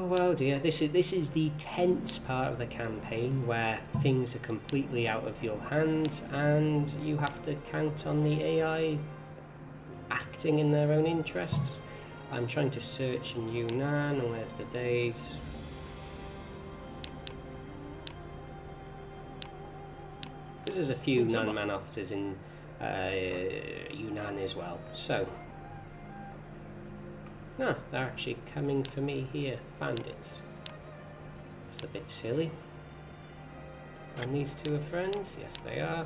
well dear, this is the tense part of the campaign where things are completely out of your hands and you have to count on the AI acting in their own interests. I'm trying to search in Yunnan, and where's the days? Because there's a few Nanman officers in Yunnan as well, so... No, they're actually coming for me here, bandits. It's a bit silly. And these two are friends? Yes, they are.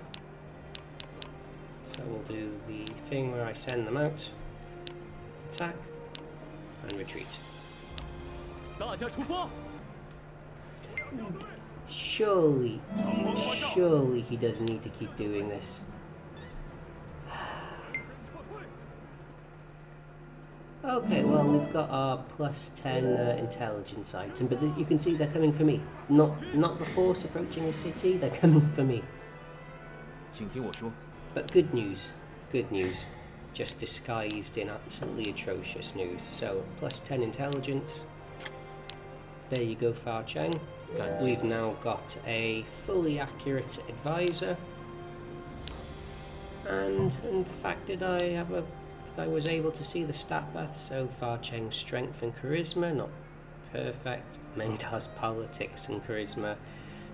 So we'll do the thing where I send them out, attack, and retreat. Surely he doesn't need to keep doing this. Okay, well, we've got our +10 intelligence item, but you can see they're coming for me. Not the force approaching a city, they're coming for me. But good news, just disguised in absolutely atrocious news. So, +10 intelligence. There you go, Fa Cheng. We've now got a fully accurate advisor. And in fact, I was able to see the stat path, so Fa Cheng's strength and charisma, not perfect. Meng Da's politics and charisma,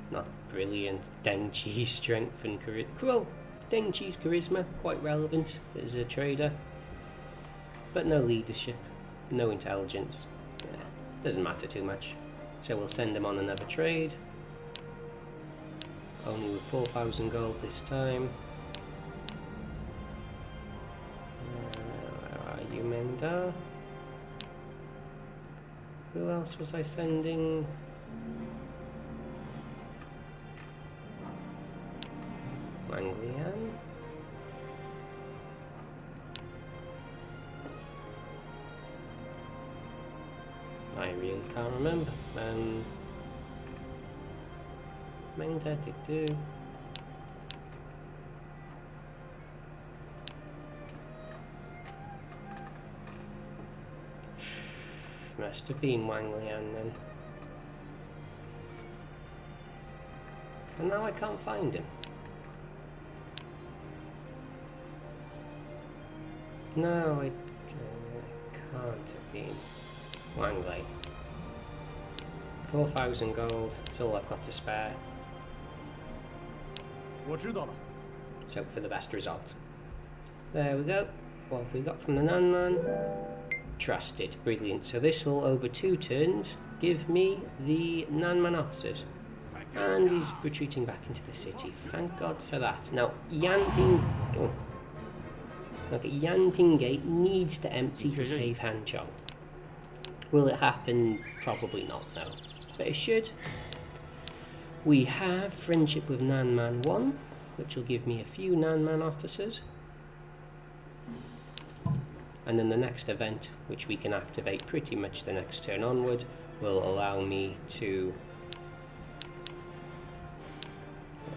not brilliant. Deng Ji's strength and charisma, well, Deng Ji's charisma, quite relevant as a trader. But no leadership, no intelligence. Yeah, doesn't matter too much. So we'll send him on another trade. Only with 4,000 gold this time. Meng Da. Who else was I sending? Wang Lian. I really can't remember. Meng Da did do. Must have been Wang Lian then. And now I can't find him. No, it can't have been Wang Lei. 4,000 gold, that's all I've got to spare. So for the best result. There we go. What have we got from the Nanman? Trusted, brilliant. So this will, over 2 turns, give me the Nanman officers. And he's retreating back into the city. Thank God for that. Now, Yanping Gate needs to empty to save Hanzhong. Will it happen? Probably not, no. But it should. We have friendship with Nanman 1, which will give me a few Nanman officers. And then the next event, which we can activate pretty much the next turn onward, will allow me to,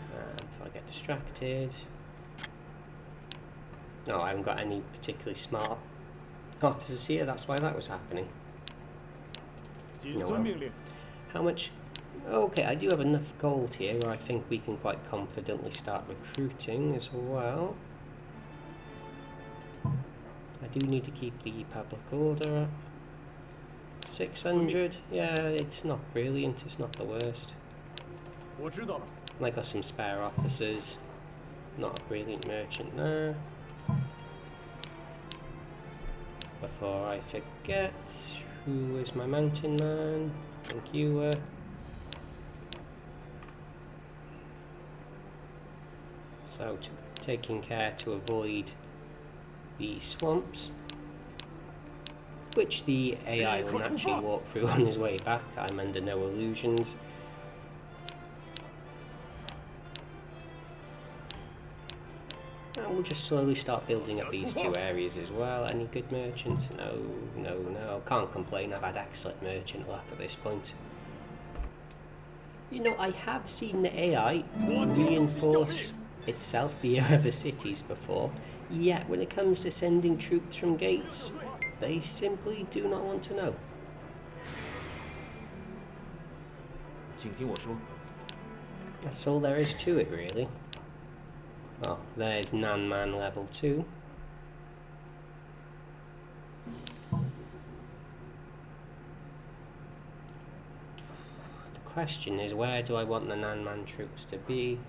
if I get distracted, no, I haven't got any particularly smart officers here, that's why that was happening. No, how much? Okay, I do have enough gold here where I think we can quite confidently start recruiting as well. I do need to keep the public order up. 600, yeah, it's not brilliant, it's not the worst. And I got some spare officers, not a brilliant merchant there. Before I forget, who is my mountain man? Thank you. So, taking care to avoid the swamps, which the AI will naturally walk through on his way back. I'm under no illusions. And we'll just slowly start building up these 2 areas as well. Any good merchants? No. Can't complain. I've had excellent merchant luck at this point. You know, I have seen the AI reinforce itself via other cities before. Yet, when it comes to sending troops from gates, they simply do not want to know. 请听我说。 That's all there is to it, really. Well, there's Nanman level 2. The question is, where do I want the Nanman troops to be?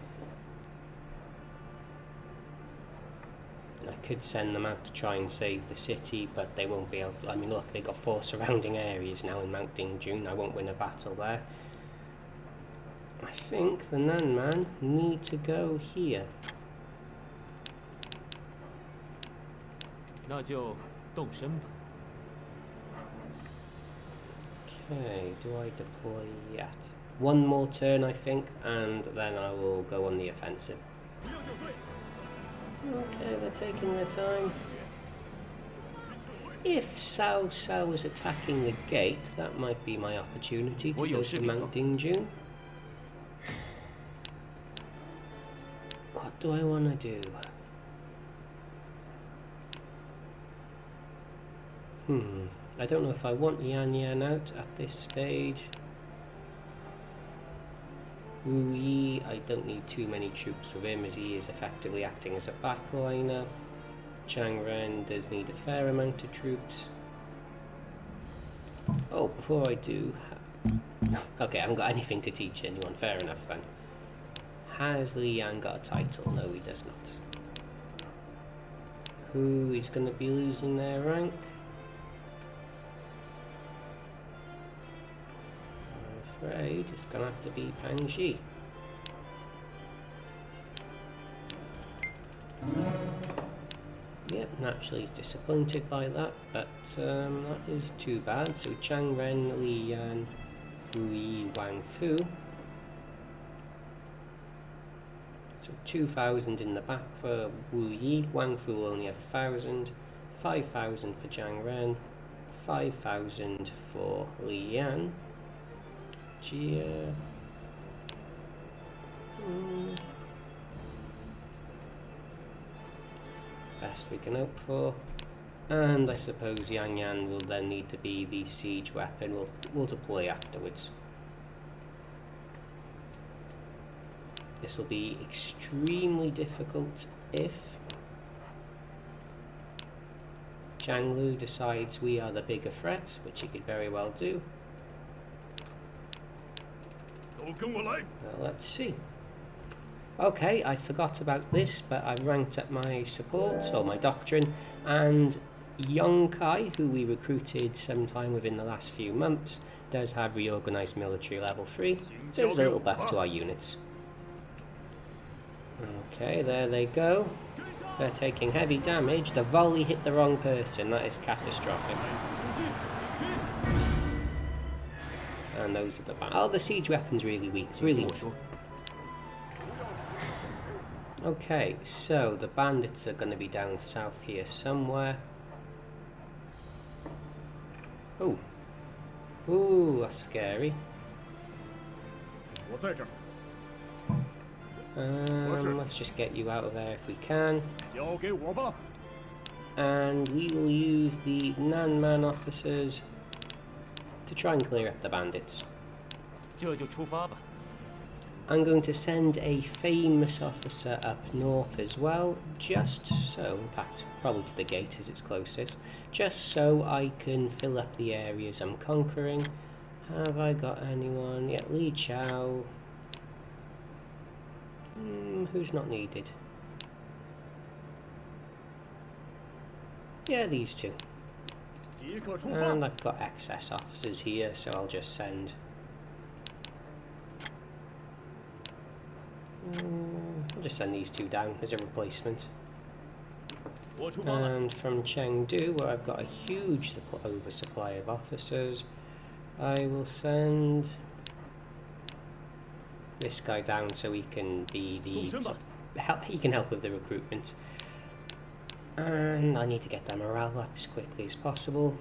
I could send them out to try and save the city, but they won't be able to. I mean, look, they've got 4 surrounding areas now in Mount Dingjun. I won't win a battle there. I think the Nanman need to go here. 那就动身吧。 Okay, do I deploy yet? One more turn, I think, and then I will go on the offensive. Okay, they're taking their time. If Cao Cao is attacking the gate, that might be my opportunity to go to Mount Dingjun. What do I want to do? I don't know if I want Yan Yan out at this stage. Wu Yi, I don't need too many troops with him as he is effectively acting as a backliner. Zhang Ren does need a fair amount of troops. Oh, before I do... Okay, I haven't got anything to teach anyone, fair enough then. Has Li Yan got a title? No, he does not. Who is going to be losing their rank? I'm afraid it's going to have to be Pang Xi. Yep, naturally disappointed by that, but that is too bad. So Zhang Ren, Li Yan, Wu Yi, Wang Fu. So 2,000 in the back for Wu Yi. Wang Fu will only have 1,000. 5,000 for Zhang Ren. 5,000 for Li Yan. Jia. Best we can hope for. And I suppose Yang Yan will then need to be the siege weapon. We'll deploy afterwards. This will be extremely difficult if Zhang Lu decides we are the bigger threat, which he could very well do. Well, let's see. Okay, I forgot about this, but I ranked up my support, or my doctrine, and Yong Kai, who we recruited sometime within the last few months, does have reorganised military level 3. So there's a little buff to our units. Okay, there they go. They're taking heavy damage. The volley hit the wrong person. That is catastrophic. And those are the... Oh, the siege weapon's really weak. Really weak. Okay, so the bandits are going to be down south here somewhere. Oh. Ooh, that's scary. Let's just get you out of there if we can. And we will use the Nanman officers to try and clear up the bandits. I'm going to send a famous officer up north as well, just so, in fact, probably to the gate as it's closest, just so I can fill up the areas I'm conquering. Have I got anyone? Yeah, Li Chao. Who's not needed? Yeah, these two. And I've got excess officers here, so I'll just send... I'll just send these two down as a replacement. And from Chengdu, where I've got a huge oversupply of officers, I will send this guy down so he can be the... He can help with the recruitment. And I need to get their morale up as quickly as possible.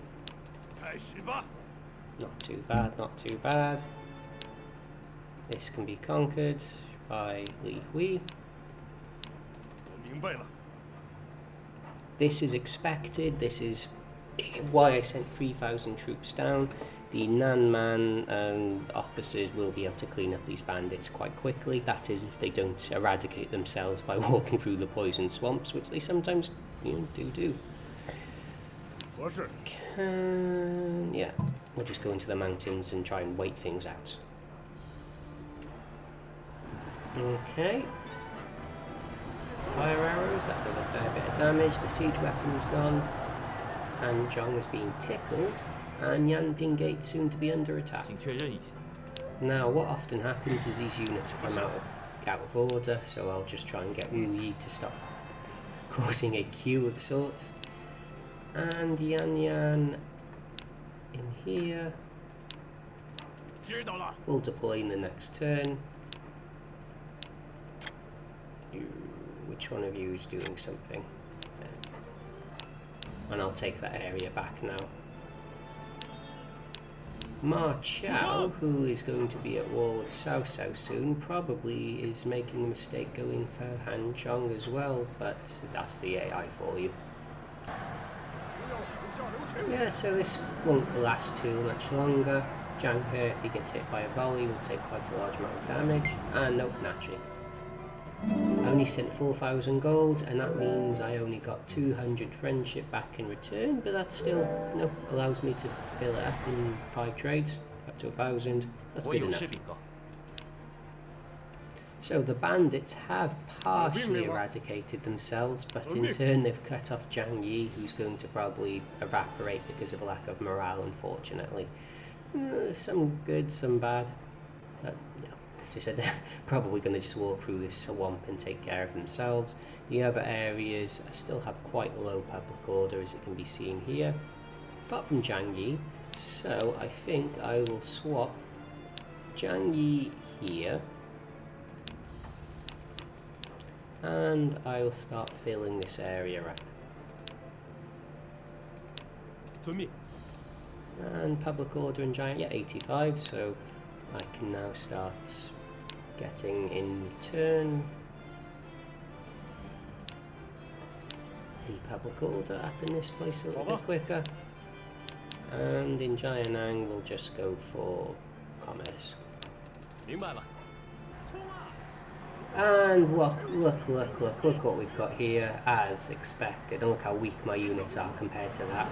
Not too bad, not too bad. This can be conquered by Li Hui. This is expected. This is why I sent 3,000 troops down. The Nanman and officers will be able to clean up these bandits quite quickly. That is, if they don't eradicate themselves by walking through the poison swamps, which they sometimes do. Yeah, we'll just go into the mountains and try and wait things out. Okay. Fire arrows, that does a fair bit of damage. The siege weapon's gone. Hanzhong is being tickled. And Yanping Gate soon to be under attack. Now, what often happens is these units come out of order, so I'll just try and get Wu Yi to stop causing a queue of sorts. And Yan in here. We'll deploy in the next turn. Which one of you is doing something? And I'll take that area back now. Ma Chao, who is going to be at war with Cao Cao soon, probably is making the mistake going for Hanzhong as well, but that's the AI for you. Yeah, so this won't last too much longer. Zhang, if he gets hit by a volley, will take quite a large amount of damage. And nope, naturally. I only sent 4,000 gold, and that means I only got 200 friendship back in return, but that still, allows me to fill it up in 5 trades, up to 1,000. That's good enough. So the bandits have partially eradicated themselves, but in turn they've cut off Zhang Yi, who's going to probably evaporate because of a lack of morale, unfortunately. Some good, some bad. They said they're probably going to just walk through this swamp and take care of themselves. The other areas still have quite low public order, as it can be seen here, apart from Zhang Yi. So I think I will swap Zhang Yi here, and I will start filling this area up. And public order in Giant, 85, so I can now start getting in return the public order up in this place a little bit quicker. And in Jian'an we'll just go for commerce. And look what we've got here, as expected. And look how weak my units are compared to that.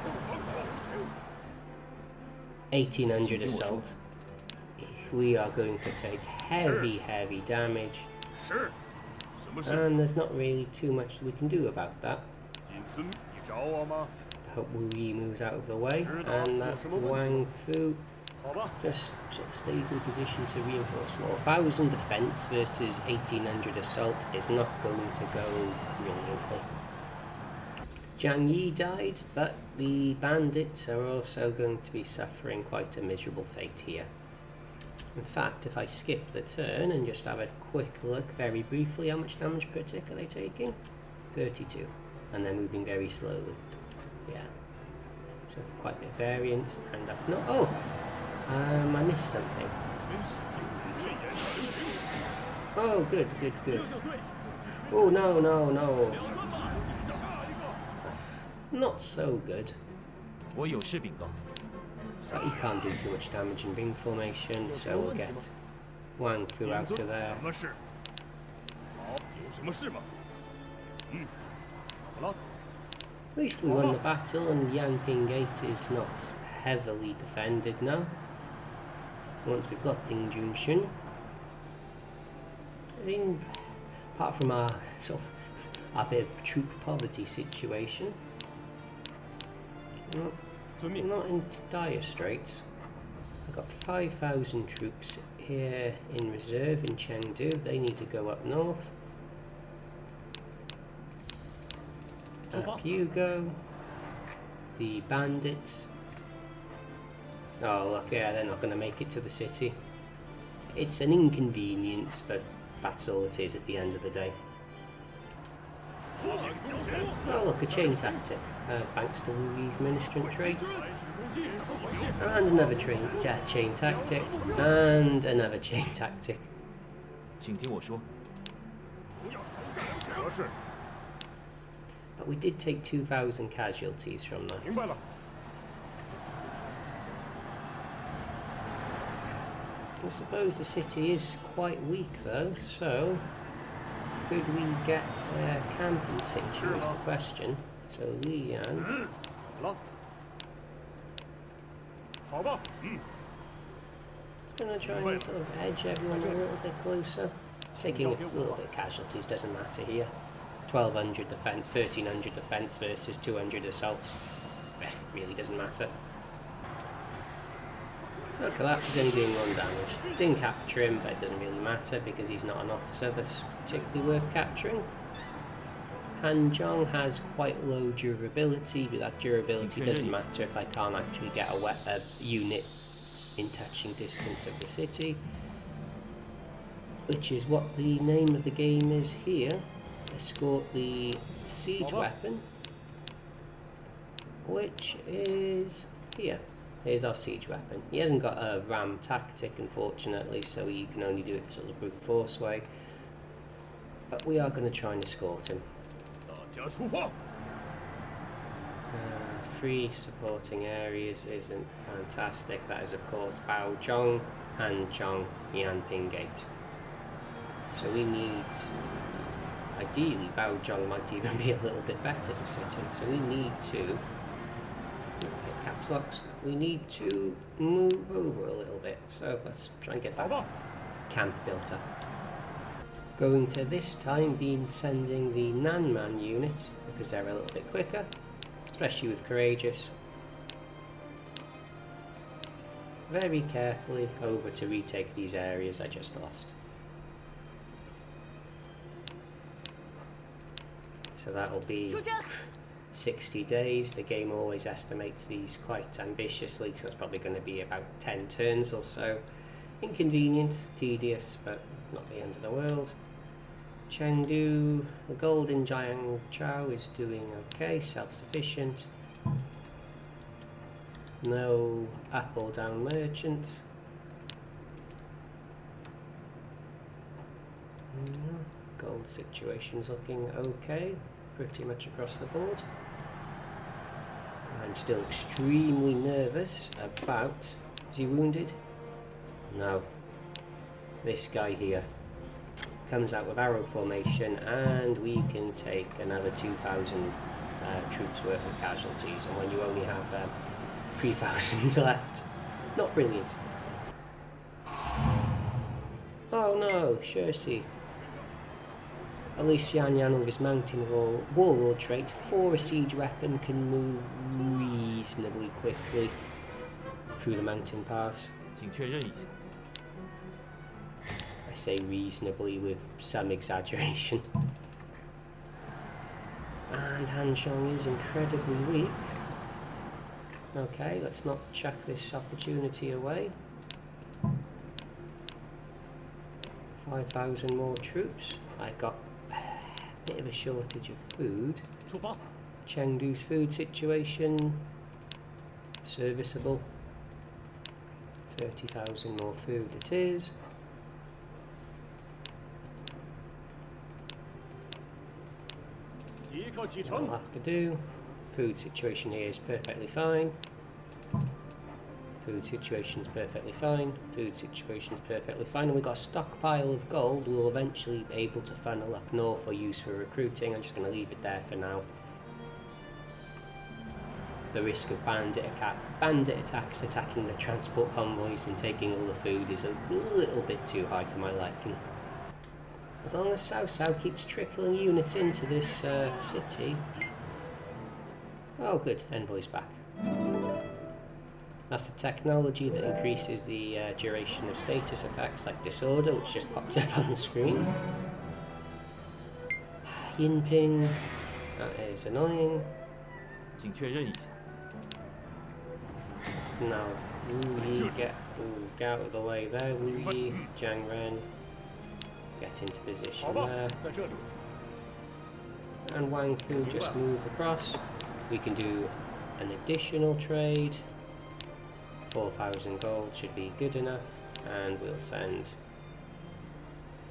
1800 assault. We are going to take heavy damage, and there's not really too much we can do about that. I hope Wu Yi moves out of the way, and that Wang Fu just stays in position to reinforce. 1,000 defense versus 1800 assault is not going to go brilliantly. Zhang Yi died, but the bandits are also going to be suffering quite a miserable fate here. In fact, if I skip the turn and just have a quick look very briefly, how much damage per tick are they taking? 32. And they're moving very slowly. Yeah. So quite a bit of variance. And up. No. Oh! I missed something. Oh, good. Oh, no. Not so good. But he can't do too much damage in ring formation, so we'll get Wang Fu out of there. At least we won the battle, and Yanping Gate is not heavily defended now. Once we've got Ding Junction, I think, apart from our bit of troop poverty situation, we're not in dire straits. I've got 5,000 troops here in reserve in Chengdu. They need to go up north. Up you go. The bandits. Oh look, yeah, they're not going to make it to the city. It's an inconvenience, but that's all it is at the end of the day. Oh look, a chain tactic, thanks to Wu Yi's ministrant trait. And another chain tactic, and another chain tactic. But we did take 2,000 casualties from that. I suppose the city is quite weak though, so could we get a camp in situ is the question. So Lian. Gonna try and sort of edge everyone a little bit closer. Taking a little bit of casualties doesn't matter here. 1200 defense, 1300 defense versus 200 assault. Really doesn't matter. Look at that, he's only doing 1 damage. Didn't capture him, but it doesn't really matter because he's not an officer that's particularly worth capturing. Hanzhong has quite low durability, but that durability doesn't matter if I can't actually get a unit in touching distance of the city. Which is what the name of the game is here. Escort the siege weapon, which is here. Here's our siege weapon. He hasn't got a ram tactic, unfortunately, so you can only do it the sort of brute force way. But we are going to try and escort him. 3 supporting areas isn't fantastic. That is, of course, Baozhong, Hanzhong, Yanping Gate. So we need, ideally, Baozhong might even be a little bit better to sit in. So we need to, caps locks, we need to move over a little bit. So let's try and get that camp built up. Going to this time be sending the Nanman unit because they're a little bit quicker, especially with Courageous. Very carefully over to retake these areas I just lost. So that'll be 60 days. The game always estimates these quite ambitiously, so it's probably going to be about 10 turns or so. Inconvenient, tedious, but not the end of the world. Chengdu, the golden Zhang Cao is doing okay, self-sufficient. No up or down merchant. Gold situation's looking okay, pretty much across the board. I'm still extremely nervous about... Is he wounded? No. This guy here comes out with arrow formation and we can take another 2,000 troops worth of casualties, and when you only have 3,000 left. Not brilliant. Oh no, Shersi. At least Yan Yan with his mountain warlord trait for a siege weapon can move reasonably quickly through the mountain pass. I say reasonably with some exaggeration. And Hanzhong is incredibly weak. Okay, let's not chuck this opportunity away. 5,000 more troops. I got a bit of a shortage of food. Chengdu's food situation serviceable. 30,000 more food it is. I'll have to do. Food situation here is perfectly fine. Food situation's perfectly fine. Food situation's perfectly fine. And we've got a stockpile of gold we'll eventually be able to funnel up north or use for recruiting. I'm just going to leave it there for now. The risk of bandit attacks attacking the transport convoys and taking all the food is a little bit too high for my liking. As long as Cao Cao keeps trickling units into this city. Oh good, Envoy's back. That's the technology that increases the duration of status effects like disorder, which just popped up on the screen. Yinping, that is annoying. Now, Wu get out of the way there. Wu Yi, Zhang Ren, get into position there. And Wang Fu just move across. We can do an additional trade. 4,000 gold should be good enough, and we'll send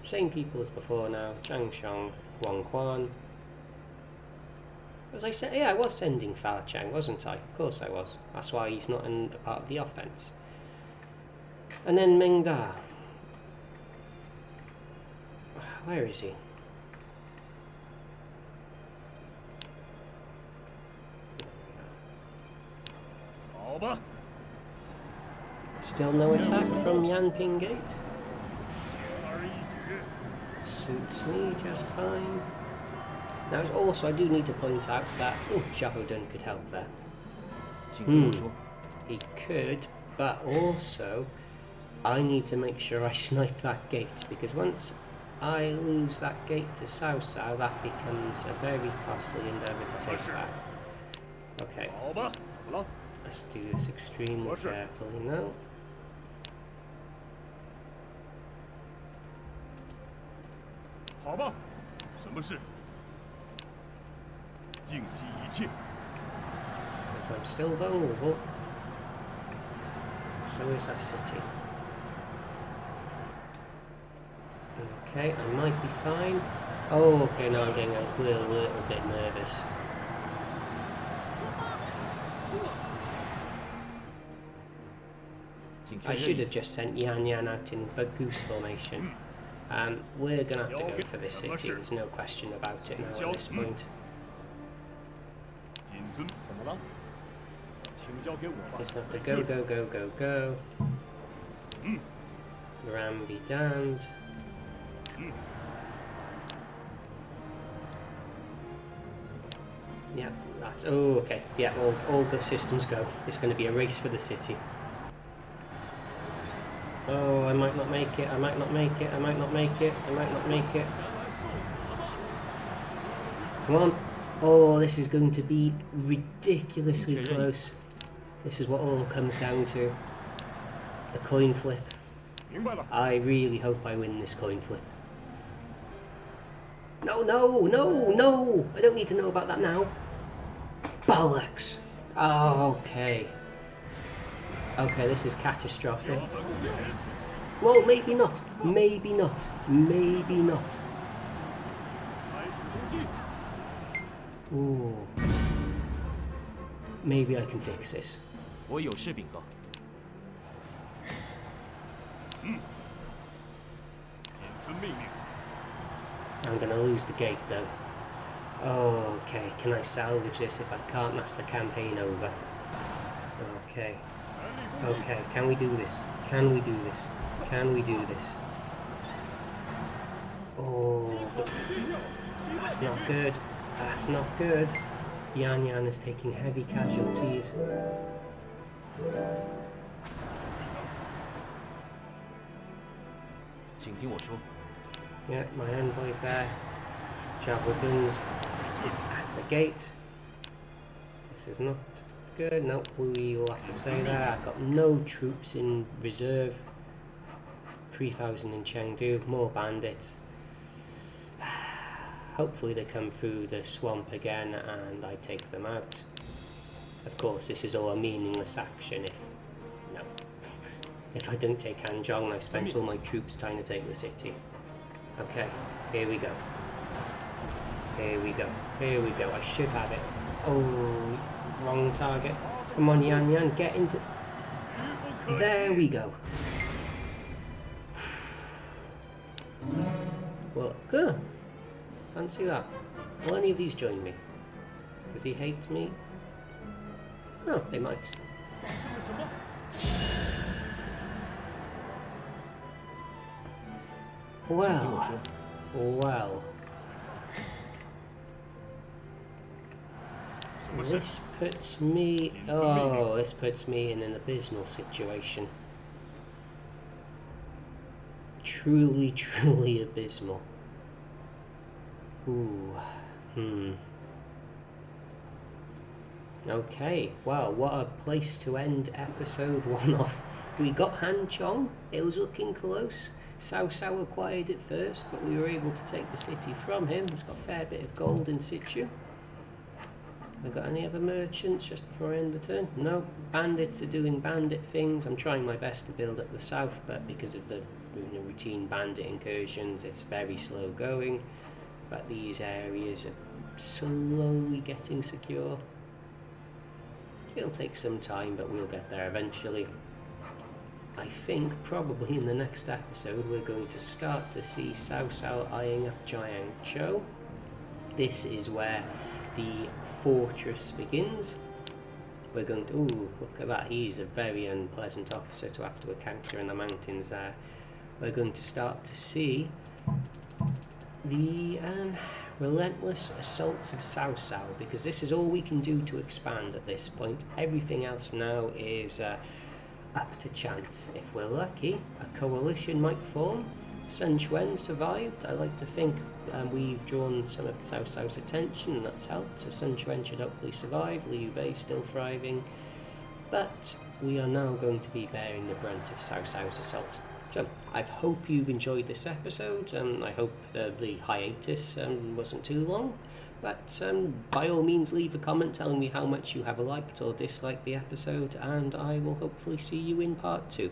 same people as before now. Zhang Shong, Wang Quan. As I said, yeah, I was sending Fa Chang, wasn't I? Of course I was. That's why he's not in a part of the offense. And then Mengda. Where is he? Still no attack from Yanping Gate. Suits me just fine. Now also I do need to point out that Xiaodun could help there. He could, but also I need to make sure I snipe that gate, because once I lose that gate to Cao Cao, that becomes a very costly endeavour to take back. Okay, let's do this extremely carefully now. Because I'm still vulnerable. So is that city. Okay, I might be fine. Oh, okay, now I'm getting a little bit nervous. I should have just sent Yan out in goose formation. We're going to have to go for this city, there's no question about it now at this point. Just have to go. Ram be damned. Yeah, that's... Oh, okay. Yeah, all the systems go. It's going to be a race for the city. Oh, I might not make it. I might not make it. Come on. Oh, this is going to be ridiculously close. This is what all comes down to. The coin flip. I really hope I win this coin flip. No! I don't need to know about that now. Bollocks! Oh, okay. Okay, this is catastrophic. Well, maybe not. Ooh. Maybe I can fix this. I'm going to lose the gate though. Oh, okay, can I salvage this? If I can't, that's the campaign over. Okay. Okay, can we do this? Oh, that's not good. Yan is taking heavy casualties. Yeah, my envoy's there. Xiaodun's at the gate. This is not good. No, we will have to stay there. I've got no troops in reserve. 3,000 in Chengdu. More bandits. Hopefully they come through the swamp again and I take them out. Of course, this is all a meaningless action if I don't take Hanzhong. I've spent all my troops trying to take the city. Okay, here we go. I should have it. Oh, wrong target. Come on, Yan, get into... There we go. Well, good. Fancy that. Will any of these join me? Does he hate me? Oh, they might. Well. This puts me... Oh, this puts me in an abysmal situation. Truly abysmal. Ooh. Okay, well, what a place to end episode 1 off. We got Hanzhong, it was looking close. Cao Cao acquired it first, but we were able to take the city from him. He's got a fair bit of gold in situ. Have I got any other merchants just before I end the turn? No, bandits are doing bandit things. I'm trying my best to build up the south, but because of the routine bandit incursions, it's very slow going. But these areas are slowly getting secure. It'll take some time, but we'll get there eventually. I think probably in the next episode we're going to start to see Cao Cao eyeing up Zhang. This is where the fortress begins. We're going to... ooh, look at that, he's a very unpleasant officer to have to encounter in the mountains there. We're going to start to see the relentless assaults of Cao Cao, because this is all we can do to expand at this point. Everything else now is up to chance. If we're lucky, a coalition might form. Sun Quan survived. I like to think we've drawn some of Cao Cao's attention, and that's helped. So Sun Quan should hopefully survive. Liu Bei still thriving. But we are now going to be bearing the brunt of Cao Cao's assault. So I hope you've enjoyed this episode. I hope the hiatus wasn't too long. But by all means, leave a comment telling me how much you have liked or disliked the episode, and I will hopefully see you in part 2.